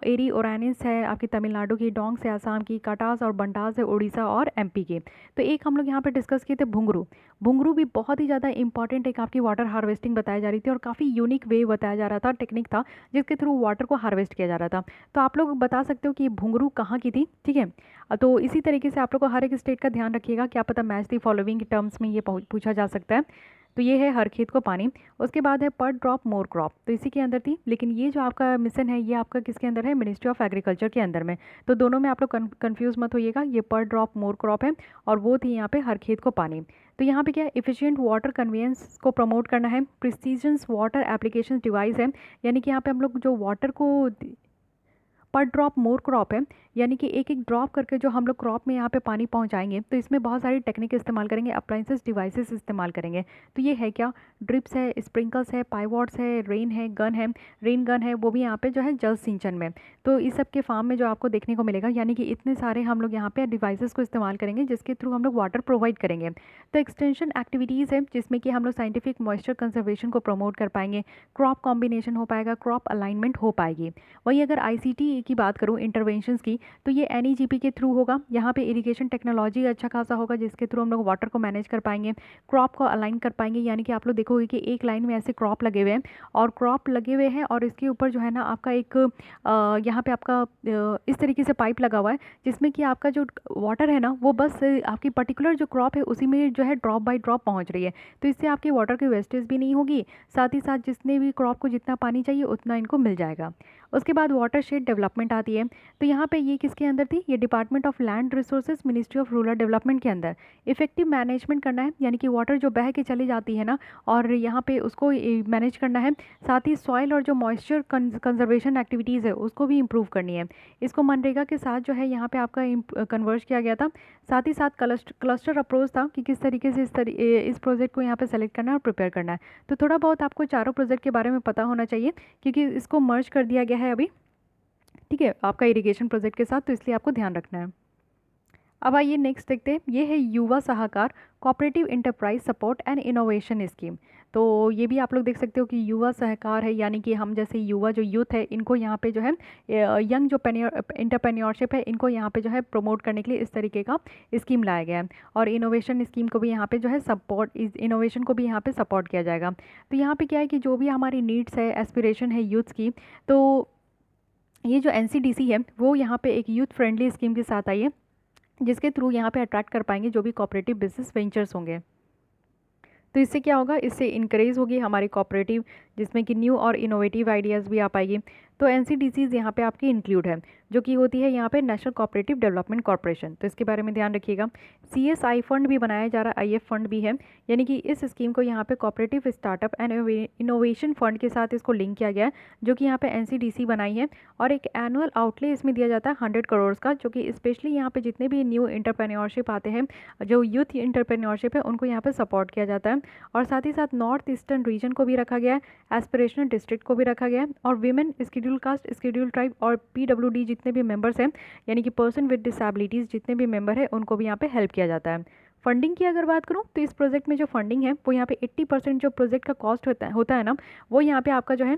एरी ओरानिस है आपकी तमिलनाडु की, डोंग से आसाम की, कटास और बंटास है उड़ीसा और एमपी के। तो एक हम लोग यहाँ पे डिस्कस किए थे भुंगरू। भुंगरू भी बहुत ही ज़्यादा इंपॉर्टेंट एक आपकी वाटर हार्वेस्टिंग बताई जा रही थी, और काफ़ी यूनिक वे बताया जा रहा था, टेक्निक था जिसके थ्रू वाटर को हार्वेस्ट किया जा रहा था। तो आप लोग बता सकते हो कि भुंगरू कहाँ की थी, ठीक है। तो इसी तरीके से आप लोग को हर एक स्टेट का ध्यान रखिएगा, क्या पता मैच दी फॉलोइंग टर्म्स में ये पूछा जा सकता है। तो ये है हर खेत को पानी। उसके बाद है पर ड्रॉप मोर क्रॉप, तो इसी के अंदर थी, लेकिन ये जो आपका मिशन है ये आपका किसके अंदर है, मिनिस्ट्री ऑफ एग्रीकल्चर के अंदर में। तो दोनों में आप लोग कन्फ्यूज़ मत होइएगा, ये पर ड्रॉप मोर क्रॉप है और वो थी यहाँ पे हर खेत को पानी। तो यहाँ पे क्या इफिशिएंट वाटर कन्वेंस को प्रमोट करना है, प्रिसीजन्स वाटर एप्लीकेशन डिवाइस है, यानी कि यहाँ पे हम लोग जो वाटर को पर ड्रॉप मोर क्रॉप है, यानी कि एक एक ड्रॉप करके जो हम लोग क्रॉप में यहाँ पे पानी पहुँचाएंगे, तो इसमें बहुत सारी टेक्निक इस्तेमाल करेंगे, अप्लाइंसेस डिवाइसेस इस्तेमाल करेंगे। तो ये है क्या, ड्रिप्स है, स्प्रिंकल्स है, पाइवॉट्स है, रेन है, रेन गन है, वो भी यहाँ पे जो है जल सिंचन में। तो इस सब के फार्म में जो आपको देखने को मिलेगा, यानी कि इतने सारे हम लोग यहाँ पे डिवाइसेस को इस्तेमाल करेंगे जिसके थ्रू हम लोग वाटर प्रोवाइड करेंगे। तो एक्सटेंशन एक्टिविटीज़ है जिसमें कि हम लोग साइंटिफिक मॉइस्चर कंजर्वेशन को प्रमोट कर पाएंगे, क्रॉप कॉम्बिनेशन हो पाएगा, क्रॉप अलाइनमेंट हो पाएगी। वहीं अगर ICT की बात करूँ इंटरवेंशंस की, तो ये NEGP के थ्रू होगा। यहाँ पे इरिगेशन टेक्नोलॉजी अच्छा खासा होगा जिसके थ्रू हम लोग वाटर को मैनेज कर पाएंगे, क्रॉप को अलाइन कर पाएंगे। यानी कि आप लोग देखोगे कि एक लाइन में ऐसे क्रॉप लगे हुए हैं और इसके ऊपर जो है ना आपका एक यहाँ पे आपका इस तरीके से पाइप लगा हुआ है जिसमें कि आपका जो वाटर है ना वो बस आपकी पर्टिकुलर जो क्रॉप है उसी में जो है ड्रॉप बाय ड्रॉप पहुँच रही है। तो इससे आपकी वाटर की वेस्टेज भी नहीं होगी, साथ ही साथ जितने भी क्रॉप को जितना पानी चाहिए उतना इनको मिल जाएगा। उसके बाद वाटर शेड डेवलपमेंट आती है। तो यहाँ पे ये ये किसके अंदर थी, ये department of land resources ministry of rural development के अंदर इफेक्टिव मैनेजमेंट करना है, यानी कि वाटर जो बह के चली जाती है ना और यहाँ पे उसको मैनेज करना है। साथ ही सॉइल और जो मॉइस्चर कंजर्वेशन एक्टिविटीज़ है उसको भी इम्प्रूव करनी है। इसको मनरेगा के साथ जो है यहाँ पे आपका कन्वर्ज किया गया था। साथ ही साथ क्लस्टर अप्रोच था कि किस तरीके से इस प्रोजेक्ट को यहाँ पे सेलेक्ट करना है और प्रिपेयर करना है। तो थोड़ा बहुत आपको चारों प्रोजेक्ट के बारे में पता होना चाहिए क्योंकि इसको मर्ज कर दिया गया है अभी, ठीक है, आपका इरिगेशन प्रोजेक्ट के साथ, तो इसलिए आपको ध्यान रखना है। अब आइए नेक्स्ट देखते हैं, ये है Yuva Sahakar cooperative enterprise support and innovation scheme. तो ये भी आप लोग देख सकते हो कि युवा सहकार है, यानी कि हम जैसे युवा जो यूथ है इनको यहाँ पे जो है यंग जो इंटरप्रेन्योरशिप है इनको यहाँ पे जो है प्रमोट करने के लिए इस तरीके का स्कीम लाया गया है। और इनोवेशन स्कीम को भी यहाँ पे जो है सपोर्ट, इस इनोवेशन को भी यहाँ पे सपोर्ट किया जाएगा। तो यहाँ पे क्या है कि जो भी हमारी नीड्स है, एस्पिरेशन है यूथ्स की, तो ये जो NCDC है वो यहाँ पे एक यूथ फ्रेंडली स्कीम के साथ आई है जिसके थ्रू यहाँ पे अट्रैक्ट कर पाएंगे जो भी कोऑपरेटिव बिजनेस वेंचर्स होंगे। तो इससे क्या होगा, इससे इंकरेज होगी हमारी कोऑपरेटिव, जिसमें कि न्यू और इनोवेटिव आइडियाज़ भी आ पाएगी। तो NCDCs यहाँ पे आपकी इंक्लूड है, जो कि होती है यहाँ पे नेशनल कोऑपरेटिव डेवलपमेंट कॉर्पोरेशन। तो इसके बारे में ध्यान रखिएगा। CSI फंड भी बनाया जा रहा है, IF फंड भी है, यानी कि इस स्कीम को यहाँ पे cooperative startup and innovation fund के साथ इसको लिंक किया गया है, जो कि यहाँ पे NCDC बनाई है। और एक एनुअल आउटले इसमें दिया जाता है 100 करोड़ का, जो कि स्पेशली यहाँ पे जितने भी न्यू इंटरप्रेन्योरशिप आते हैं, जो यूथ इंटरप्रेन्योरशिप है, उनको यहाँ पे सपोर्ट किया जाता है। और साथ ही साथ नॉर्थ ईस्टर्न रीजन को भी रखा गया है, एस्पिरेशनल डिस्ट्रिक्ट को भी रखा गया है, और women, schedule caste, schedule tribe और PWD जितने भी मेंबर्स हैं, यानी कि पर्सन विद डिसेबिलिटीज़ जितने भी मेंबर हैं, उनको भी यहाँ पे हेल्प किया जाता है। फंडिंग की अगर बात करूँ तो इस प्रोजेक्ट में जो फंडिंग है वो यहाँ पे 80% जो प्रोजेक्ट का कॉस्ट होता है ना, वो यहाँ पे आपका जो है,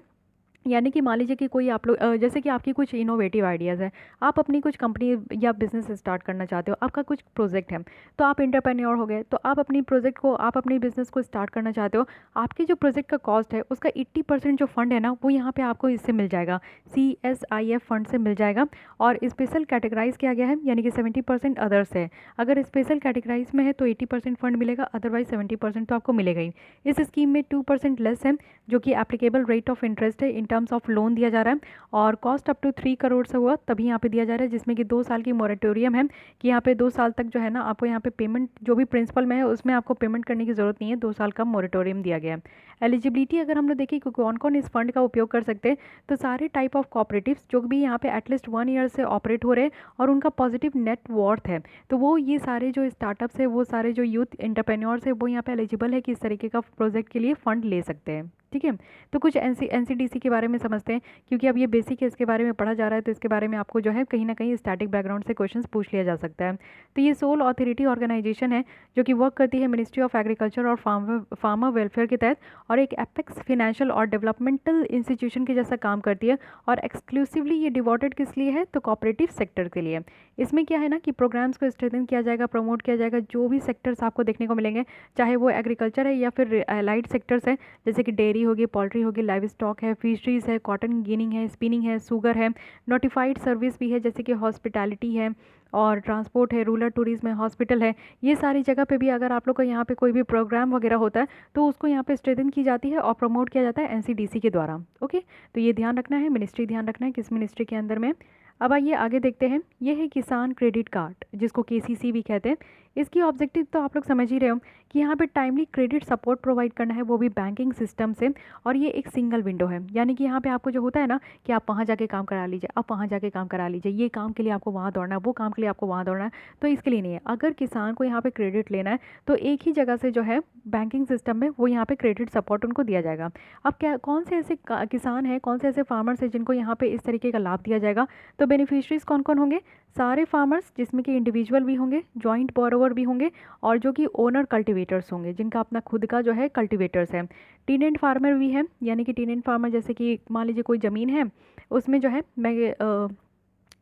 यानी कि मान लीजिए कि कोई आप लोग जैसे कि आपकी कुछ इनोवेटिव आइडियाज़ है, आप अपनी कुछ कंपनी या बिजनेस स्टार्ट करना चाहते हो, आपका कुछ प्रोजेक्ट है, तो आप इंटरप्रेन्योर हो गए, तो आप अपनी प्रोजेक्ट को, आप अपनी बिजनेस को स्टार्ट करना चाहते हो, आपके जो प्रोजेक्ट का कॉस्ट है उसका 80% जो फंड है ना वो यहाँ पे आपको इससे मिल जाएगा, CSIF फंड से मिल जाएगा। और स्पेशल कैटेगराइज किया गया है, यानी कि 70% अदर्स है। अगर स्पेशल कैटेगराइज में है तो 80% फंड मिलेगा, अदरवाइज 70% तो आपको मिलेगा ही। इस स्कीम में 2% लेस है, जो कि एप्लीकेबल रेट ऑफ इंटरेस्ट है, इन टर्म्स ऑफ लोन दिया जा रहा है। और कॉस्ट अप टू 3 करोड़ से हुआ तभी यहाँ पे दिया जा रहा है, जिसमें कि 2 साल की मोरेटोरियम है, कि यहाँ पे 2 साल तक जो है ना आपको यहाँ पे पेमेंट जो भी प्रिंसिपल में है उसमें आपको पेमेंट करने की ज़रूरत नहीं है, 2 साल का मोरेटोरियम दिया गया है। एलिजिबिलिटी अगर हम लोग देखें कि कौन कौन इस फंड का उपयोग कर सकते हैं, तो सारे टाइप ऑफ कॉपरेटिव्स जो भी यहाँ पे एटलीस्ट 1 ईयर से ऑपरेट हो रहे हैं और उनका पॉजिटिव नेट वॉर्थ है, तो वो ये सारे जो स्टार्टअप्स है, वो सारे जो यूथ एंटरप्रेन्योर्स है, वो यहाँ पे एलिजिबल है कि इस तरीके का प्रोजेक्ट के लिए फ़ंड ले सकते हैं। ठीक है, तो कुछ NCDC के बारे में समझते हैं, क्योंकि अब ये बेसिक है, इसके बारे में पढ़ा जा रहा है, तो इसके बारे में आपको जो है कहीं ना कहीं स्टैटिक बैकग्राउंड से क्वेश्चंस पूछ लिया जा सकता है। तो ये सोल अथॉरिटी ऑर्गेनाइजेशन है जो कि वर्क करती है मिनिस्ट्री ऑफ एग्रीकल्चर और फार्मर वेलफेयर के तहत, और एक एपेक्स फाइनेंशियल और डेवलपमेंटल इंस्टीट्यूशन के जैसा काम करती है। और एक्सक्लूसिवली ये डिवोटेड किस लिए है, तो कोऑपरेटिव सेक्टर के लिए। इसमें क्या है ना कि प्रोग्राम्स को स्ट्रेंथन किया जाएगा, प्रमोट किया जाएगा, जो भी सेक्टर्स आपको देखने को मिलेंगे, चाहे वो एग्रीकल्चर है या फिर एलाइड सेक्टर्स है, जैसे कि डेयरी होगी, पोल्ट्री होगी, लाइव स्टॉक है, फिशरीज है, कॉटन गिनिंग है, स्पिनिंग है, शुगर है, नोटिफाइड सर्विस भी है, जैसे कि हॉस्पिटैलिटी है, और ट्रांसपोर्ट है, रूरल टूरिज्म है, हॉस्पिटल है। ये सारी जगह पे भी अगर आप लोग का यहाँ पे कोई भी प्रोग्राम वगैरह होता है तो उसको यहाँ पे स्ट्रेंथन की जाती है और प्रमोट किया जाता है NCDC के द्वारा। ओके, तो ये ध्यान रखना है, मिनिस्ट्री ध्यान रखना है किस मिनिस्ट्री के अंदर में। अब आइए आगे देखते हैं, ये है किसान क्रेडिट कार्ड, जिसको KCC भी कहते हैं। इसकी ऑब्जेक्टिव तो आप लोग समझ ही रहे हो कि यहाँ पे टाइमली क्रेडिट सपोर्ट प्रोवाइड करना है, वो भी बैंकिंग सिस्टम से। और ये एक सिंगल विंडो है, यानी कि यहाँ पे आपको जो होता है ना कि आप वहाँ जाके काम करा लीजिए, आप वहाँ जाके काम करा लीजिए, ये काम के लिए आपको वहाँ दौड़ना है, वो काम के लिए आपको वहाँ दौड़ना है, तो इसके लिए नहीं है। अगर किसान को यहाँ पे क्रेडिट लेना है तो एक ही जगह से जो है बैंकिंग सिस्टम में वो यहाँ पे क्रेडिट सपोर्ट उनको दिया जाएगा। अब क्या, कौन से ऐसे किसान हैं, कौन से ऐसे फार्मर्स हैं जिनको यहाँ पे इस तरीके का लाभ दिया जाएगा, तो बेनिफिशरीज कौन कौन होंगे, सारे फार्मर्स जिसमें कि इंडिविजुअल भी होंगे, जॉइंट बोरोवर भी होंगे, और जो कि ओनर कल्टिवेटर्स होंगे, जिनका अपना खुद का जो है कल्टिवेटर्स है। टीनेंट फार्मर भी है, यानी कि टीनेंट फार्मर जैसे कि मान लीजिए कोई ज़मीन है, उसमें जो है मैं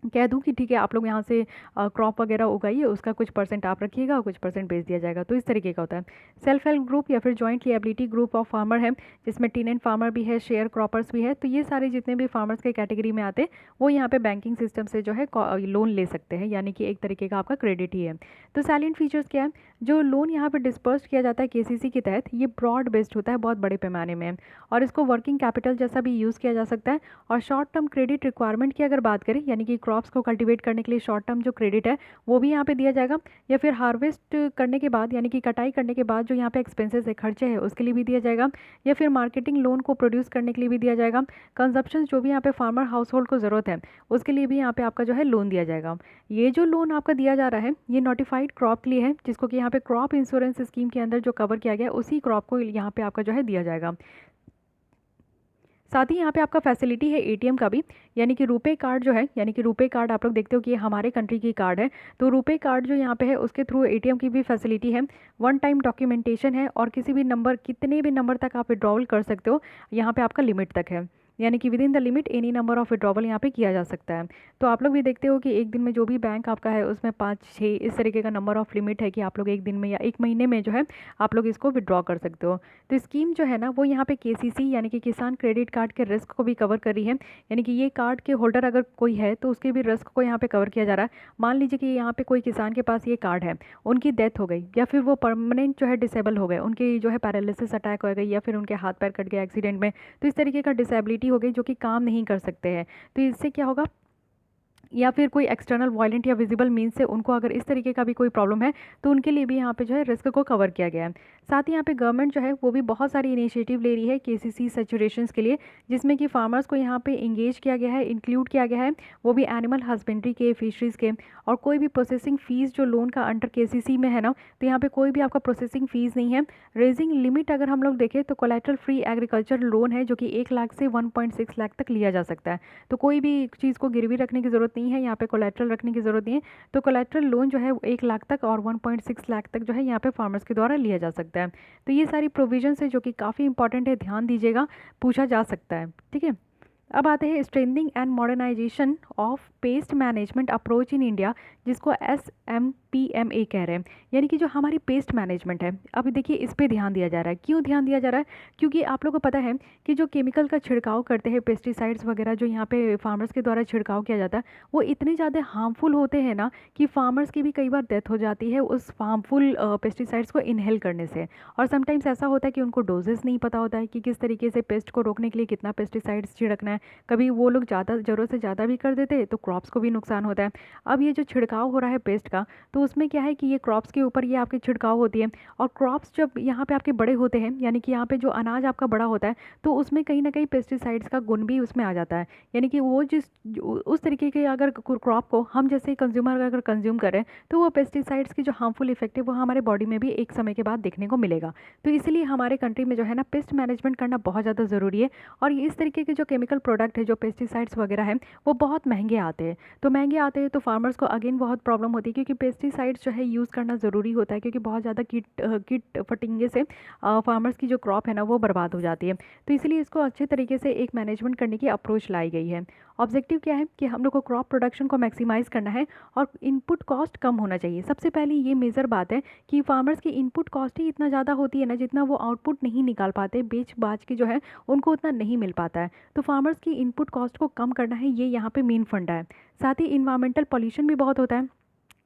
कह दूं कि ठीक है आप लोग यहाँ से क्रॉप वगैरह उगाइए, उसका कुछ परसेंट आप रखिएगा और कुछ परसेंट बेच दिया जाएगा, तो इस तरीके का होता है। सेल्फ हेल्प ग्रुप या फिर joint liability group of farmer है, जिसमें टीनेंट फार्मर भी है, शेयर क्रॉपर्स भी है। तो ये सारे जितने भी फार्मर्स के कैटेगरी में आते हैं वो यहाँ पे बैंकिंग सिस्टम से जो है लोन ले सकते हैं, यानी कि एक तरीके का आपका क्रेडिट ही है। तो सैलेंट फीचर्स क्या है, जो लोन यहाँ पर डिस्पर्स किया जाता है KCC के तहत, ये ब्रॉड बेस्ड होता है, बहुत बड़े पैमाने में, और इसको वर्किंग कैपिटल जैसा भी यूज़ किया जा सकता है। और शॉर्ट टर्म क्रेडिट रिक्वायरमेंट की अगर बात करें, यानी कि क्रॉप्स को कल्टीवेट करने के लिए शॉर्ट टर्म जो क्रेडिट है वो भी यहाँ पे दिया जाएगा, या फिर हार्वेस्ट करने के बाद यानी कि कटाई करने के बाद जो यहाँ पे एक्सपेंसेस है, खर्चे हैं, उसके लिए भी दिया जाएगा, या फिर मार्केटिंग लोन को प्रोड्यूस करने के लिए भी दिया जाएगा। कंजप्शन जो भी यहाँ पे फार्मर हाउस होल्ड को ज़रूरत है उसके लिए भी यहाँ पे आपका जो है लोन दिया जाएगा। ये जो लोन आपका दिया जा रहा है ये नोटिफाइड क्रॉप के लिए है, जिसको कि यहाँ पे क्रॉप इंश्योरेंस स्कीम के अंदर जो कवर किया गया है उसी क्रॉप को यहाँ पे आपका जो है दिया जाएगा। साथ ही यहाँ पे आपका फैसिलिटी है एटीएम का भी, यानी कि रुपे कार्ड जो है, यानी कि रुपे कार्ड आप लोग देखते हो कि ये हमारे कंट्री की कार्ड है, तो रुपे कार्ड जो यहाँ पे है उसके थ्रू एटीएम की भी फैसिलिटी है। वन टाइम डॉक्यूमेंटेशन है और किसी भी नंबर, कितने भी नंबर तक आप विड्रॉवल कर सकते हो, यहाँ पे आपका लिमिट तक है, यानी कि with in the limit any number of withdrawal यहाँ पे किया जा सकता है। तो आप लोग भी देखते हो कि एक दिन में जो भी बैंक आपका है उसमें 5-6 इस तरीके का नंबर ऑफ लिमिट है कि आप लोग एक दिन में या एक महीने में जो है आप लोग इसको विड्रॉ कर सकते हो। तो स्कीम जो है ना वो यहाँ पे केसीसी यानी कि किसान क्रेडिट कार्ड के रिस्क को भी कवर कर रही है, यानी कि ये कार्ड के होल्डर अगर कोई है तो उसके भी रिस्क को यहाँ पे कवर किया जा रहा है। मान लीजिए कि यहाँ पे कोई किसान के पास ये कार्ड है, उनकी डेथ हो गई या फिर वो परमानेंट जो है डिसेबल हो गए, उनकी जो है पैरालिसिस अटैक हो गई या फिर उनके हाथ पैर कट गए एक्सीडेंट में, तो इस तरीके का डिसेबिलिटी हो गई जो कि काम नहीं कर सकते हैं, तो इससे क्या होगा, या फिर कोई एक्सटर्नल वायलेंट या विजिबल मीन से उनको अगर इस तरीके का भी कोई प्रॉब्लम है तो उनके लिए भी यहाँ पे जो है रिस्क को कवर किया गया है। साथ ही यहाँ पे गवर्नमेंट जो है वो भी बहुत सारी इनिशिएटिव ले रही है केसीसी सैचुरेशंस के लिए, जिसमें कि फार्मर्स को यहाँ पे इंगेज किया गया है, इंक्लूड किया गया है, वो भी एनिमल हस्बेंड्री के, फिशरीज़ के, और कोई भी प्रोसेसिंग फ़ीस जो लोन का अंडर केसीसी में है ना, तो यहाँ पे कोई भी आपका प्रोसेसिंग फ़ीस नहीं है। रेजिंग लिमिट अगर हम लोग देखें तो कोलेटरल फ्री एग्रीकल्चर लोन है जो कि 1 लाख से 1.6 लाख तक लिया जा सकता है, तो कोई भी चीज़ को गिरवी रखने की ज़रूरत नहीं है, यहाँ पे कोलेट्रल रखने की ज़रूरत नहीं है, तो कोलेट्रल लोन जो है 1 लाख तक और 1.6 लाख तक जो है यहाँ पे फार्मर्स के द्वारा लिया जा सकता है। तो ये सारी प्रोविजंस है जो कि काफ़ी इंपॉर्टेंट है, ध्यान दीजिएगा, पूछा जा सकता है। ठीक है, अब आते हैं strengthening and modernisation of pest management approach in India, जिसको SMPMA कह रहे हैं, यानी कि जो हमारी पेस्ट मैनेजमेंट है, अभी देखिए इस पे ध्यान दिया जा रहा है। क्यों ध्यान दिया जा रहा है? क्योंकि आप लोगों को पता है कि जो केमिकल का छिड़काव करते हैं, पेस्टिसाइड्स वगैरह जो यहाँ पे फार्मर्स के द्वारा छिड़काव किया जाता है, वो इतने ज़्यादा हार्मफुल होते हैं ना कि फार्मर्स की भी कई बार डेथ हो जाती है उस हार्मफुल पेस्टिसाइड्स को इनहेल करने से। और समटाइम्स ऐसा होता है कि उनको डोजेस नहीं पता होता है कि किस तरीके से पेस्ट को रोकने के लिए कितना पेस्टिसाइड्स छिड़कना है, कभी वो लोग ज़्यादा ज़रूरत से ज़्यादा भी कर देते हैं तो क्रॉप्स को भी नुकसान होता है। अब ये जो छिड़काव हो रहा है पेस्ट का, तो उसमें क्या है कि ये क्रॉप्स के ऊपर ये आपकी छिड़काव होती है, और क्रॉप्स जब यहाँ पे आपके बड़े होते हैं, यानी कि यहाँ पे जो अनाज आपका बड़ा होता है, तो उसमें कहीं ना कहीं पेस्टिसाइड्स का गुण भी उसमें आ जाता है, यानी कि वो उस तरीके के अगर क्रॉप को हम जैसे कंज्यूमर अगर कंज्यूम करें तो वो पेस्टिसाइड्स की जो हार्मफुल इफेक्ट है वो हमारे बॉडी में भी एक समय के बाद देखने को मिलेगा। तो इसलिए हमारे कंट्री में जो है ना पेस्ट मैनेजमेंट करना बहुत ज़्यादा ज़रूरी है। और इस तरीके के जो केमिकल प्रोडक्ट है, जो पेस्टिसाइड्स वगैरह हैं, वो बहुत महंगे आते हैं, तो महंगे आते हैं तो फार्मर्स को अगेन बहुत प्रॉब्लम होती है, क्योंकि पेस्टिसाइड्स जो है यूज़ करना ज़रूरी होता है, क्योंकि बहुत ज़्यादा कीट फटिंगे से फार्मर्स की जो क्रॉप है ना वो बर्बाद हो जाती है। तो इसलिए इसको अच्छे तरीके से एक मैनेजमेंट करने की अप्रोच लाई गई है। ऑब्जेक्टिव क्या है कि हम लोग को क्रॉप प्रोडक्शन को मैक्सिमाइज़ करना है और इनपुट कॉस्ट कम होना चाहिए। सबसे पहली ये मेजर बात है कि फार्मर्स की इनपुट कॉस्ट ही इतना ज़्यादा होती है ना, जितना वो आउटपुट नहीं निकाल पाते, बेच बाच के जो है उनको उतना नहीं मिल पाता है। तो फार्मर्स की इनपुट कॉस्ट को कम करना है, ये यहाँ पे मेन फंडा है। साथ ही इन्वायरमेंटल पॉल्यूशन भी बहुत होता है,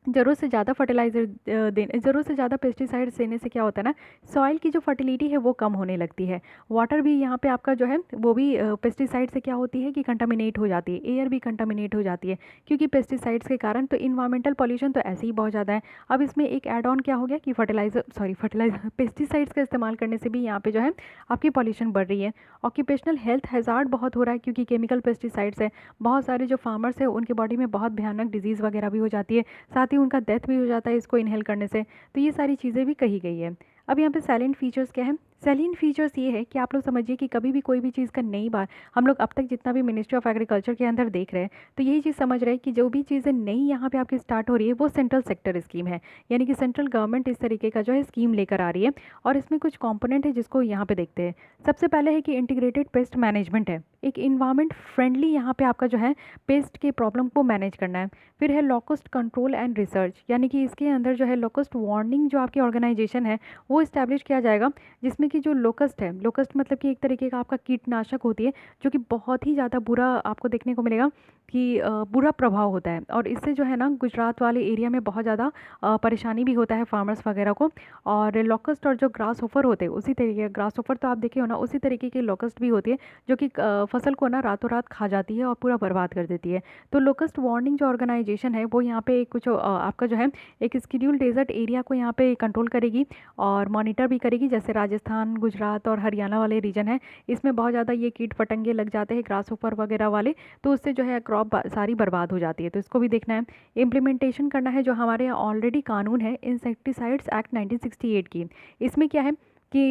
ज़रूरत से ज़्यादा फर्टिलाइज़र देने, ज़रूरत से ज़्यादा पेस्टिसाइड्स देने से क्या होता है ना, सॉइल की जो फर्टिलिटी है वो कम होने लगती है। वाटर भी यहाँ पे आपका जो है वो भी पेस्टिसाइड से क्या होती है कि कंटामिनेट हो जाती है, एयर भी कंटामिनेट हो जाती है क्योंकि पेस्टिसाइड्स के कारण। तो इन्वायरमेंटल पॉल्यूशन तो ऐसे ही बहुत ज़्यादा है। अब इसमें एक एड ऑन क्या हो गया कि फर्टिलाइजर पेस्टिसाइड्स का इस्तेमाल करने से भी यहाँ पे जो है आपकी पॉल्यूशन बढ़ रही है। ऑक्यूपेशनल हेल्थ हैज़ार्ड बहुत हो रहा है, क्योंकि केमिकल पेस्टिसाइड्स है, बहुत सारे जो फार्मर्स है उनके बॉडी में बहुत भयानक डिजीज़ वगैरह भी हो जाती है, साथ ही उनका डेथ भी हो जाता है इसको इनहेल करने से। तो ये सारी चीज़ें भी कही गई है। अब यहाँ पे साइलेंट फीचर्स क्या है? साइलेंट फीचर्स ये है कि आप लोग समझिए कि कभी भी कोई भी चीज़ का नई बार हम लोग अब तक जितना भी मिनिस्ट्री ऑफ एग्रीकल्चर के अंदर देख रहे हैं, तो यही चीज़ समझ रहे हैं कि जो भी चीज़ें नई यहाँ पे आपकी स्टार्ट हो रही है वो सेंट्रल सेक्टर स्कीम है, यानी कि सेंट्रल गवर्नमेंट इस तरीके का जो है स्कीम लेकर आ रही है। और इसमें कुछ कॉम्पोनेंट है जिसको यहाँ पे देखते हैं। सबसे पहले है कि इंटीग्रेटेड पेस्ट मैनेजमेंट है, एक इन्वायरमेंट फ्रेंडली यहाँ पे आपका जो है पेस्ट के प्रॉब्लम को मैनेज करना है। फिर है लोकस्ट कंट्रोल एंड रिसर्च, यानी कि इसके अंदर जो है लोकस्ट वार्निंग जो आपकी ऑर्गेनाइजेशन है वो इस्टेब्लिश किया जाएगा, जिसमें जिसमें कि जो लोकस्ट है, लोकस्ट मतलब कि एक तरीके का आपका कीटनाशक होती है, जो कि बहुत ही ज़्यादा बुरा आपको देखने को मिलेगा कि बुरा प्रभाव होता है। और इससे जो है ना गुजरात वाले एरिया में बहुत ज़्यादा परेशानी भी होता है फार्मर्स वगैरह को। और लोकस्ट और जो ग्रास होफर होते हैं उसी तरीके, ग्रास होफर तो आप देखे हो ना, उसी तरीके की लोकस्ट भी होती है जो कि फसल को ना रातों रात खा जाती है और पूरा बर्बाद कर देती है। तो लोकस्ट वार्निंग जो ऑर्गेनाइजेशन है वो यहाँ पे कुछ आपका जो है एक स्केड्यूल डेजर्ट एरिया को यहाँ पे कंट्रोल करेगी और मॉनिटर भी करेगी। जैसे राजस्थान, गुजरात और हरियाणा वाले रीजन है, इसमें बहुत ज़्यादा ये कीट पतंगे लग जाते हैं ग्रास होफर वगैरह वाले, तो उससे जो है क्रॉप सारी बर्बाद हो जाती है। तो इसको भी देखना है। इम्प्लीमेंटेशन करना है जो हमारे यहाँ ऑलरेडी कानून है इंसेक्टिसाइड्स एक्ट 1968 की। इसमें क्या है कि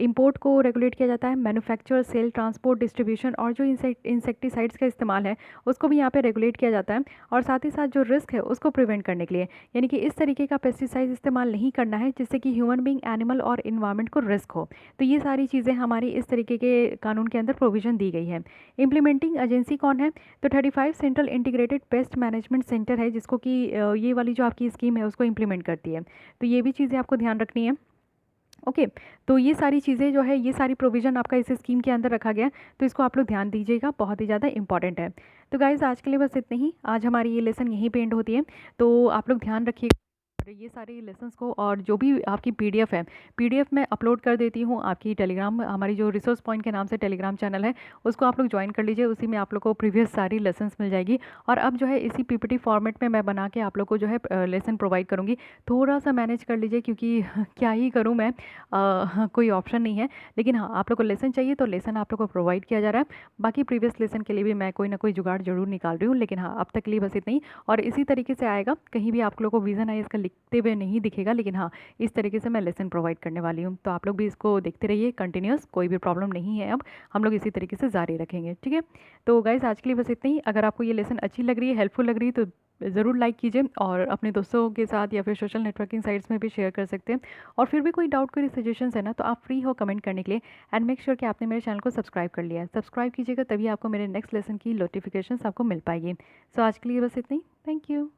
इंपोर्ट को रेगुलेट किया जाता है, मैन्युफैक्चर, सेल, ट्रांसपोर्ट, डिस्ट्रीब्यूशन और जो इंसेक्टिसाइड्स का इस्तेमाल है उसको भी यहाँ पे रेगुलेट किया जाता है। और साथ ही साथ जो रिस्क है उसको प्रिवेंट करने के लिए, यानी कि इस तरीके का पेस्टिसाइड इस्तेमाल नहीं करना है जिससे कि ह्यूमन बींग, एनिमल और इन्वायरमेंट को रिस्क हो। तो ये सारी चीज़ें हमारी इस तरीके के कानून के अंदर प्रोविजन दी गई है। इम्प्लीमेंटिंग एजेंसी कौन है? तो 35 central integrated pest management centre है, जिसको कि ये वाली जो आपकी स्कीम है उसको इम्प्लीमेंट करती है। तो ये भी चीज़ें आपको ध्यान रखनी है। ओके, तो ये सारी चीज़ें जो है, ये सारी प्रोविज़न आपका इस स्कीम के अंदर रखा गया है, तो इसको आप लोग ध्यान दीजिएगा, बहुत ही ज़्यादा इंपॉर्टेंट है। तो गाइज़ आज के लिए बस इतना ही, आज हमारी ये लेसन यहीं पे एंड होती है। तो आप लोग ध्यान रखिएगा और ये सारे लेसन्स को, और जो भी आपकी पीडीएफ है, पीडीएफ मैं अपलोड कर देती हूँ आपकी टेलीग्राम, हमारी जो रिसोर्स पॉइंट के नाम से टेलीग्राम चैनल है उसको आप लोग ज्वाइन कर लीजिए। उसी में आप लोग को प्रीवियस सारी लेसन्स मिल जाएगी। और अब जो है इसी पीपीटी फॉर्मेट में मैं बना के आप लोग को जो है लेसन प्रोवाइड करूँगी। थोड़ा सा मैनेज कर लीजिए क्योंकि क्या ही करूँ मैं, कोई ऑप्शन नहीं है। लेकिन हाँ, आप लोग को लेसन चाहिए तो लेसन आप लोग को प्रोवाइड किया जा रहा है। बाकी प्रीवियस लेसन के लिए भी मैं कोई ना कोई जुगाड़ जरूर निकाल रही हूँ, लेकिन हाँ अब तक के लिए बस इतना ही। और इसी तरीके से आएगा, कहीं भी आप लोग को विज़न है इसका लिखते हुए नहीं दिखेगा, लेकिन हाँ इस तरीके से मैं लेसन प्रोवाइड करने वाली हूँ। तो आप लोग भी इसको देखते रहिए कंटिन्यूस, कोई भी प्रॉब्लम नहीं है। अब हम लोग इसी तरीके से जारी रखेंगे, ठीक है। तो गाइज़ आज के लिए बस इतना ही। अगर आपको ये लेसन अच्छी लग रही है, हेल्पफुल लग रही है, तो ज़रूर लाइक कीजिए और अपने दोस्तों के साथ या फिर सोशल नेटवर्किंग साइट्स में भी शेयर कर सकते हैं। और फिर भी कोई डाउट, कोई सजेशंस है ना, तो आप फ्री हो कमेंट करने के लिए। एंड मेक श्योर कि आपने मेरे चैनल को सब्सक्राइब कर लिया है। सब्सक्राइब कीजिएगा, तभी आपको मेरे नेक्स्ट लेसन की नोटिफिकेशंस आपको मिल पाएगी। सो आज के लिए बस इतना ही। Thank you.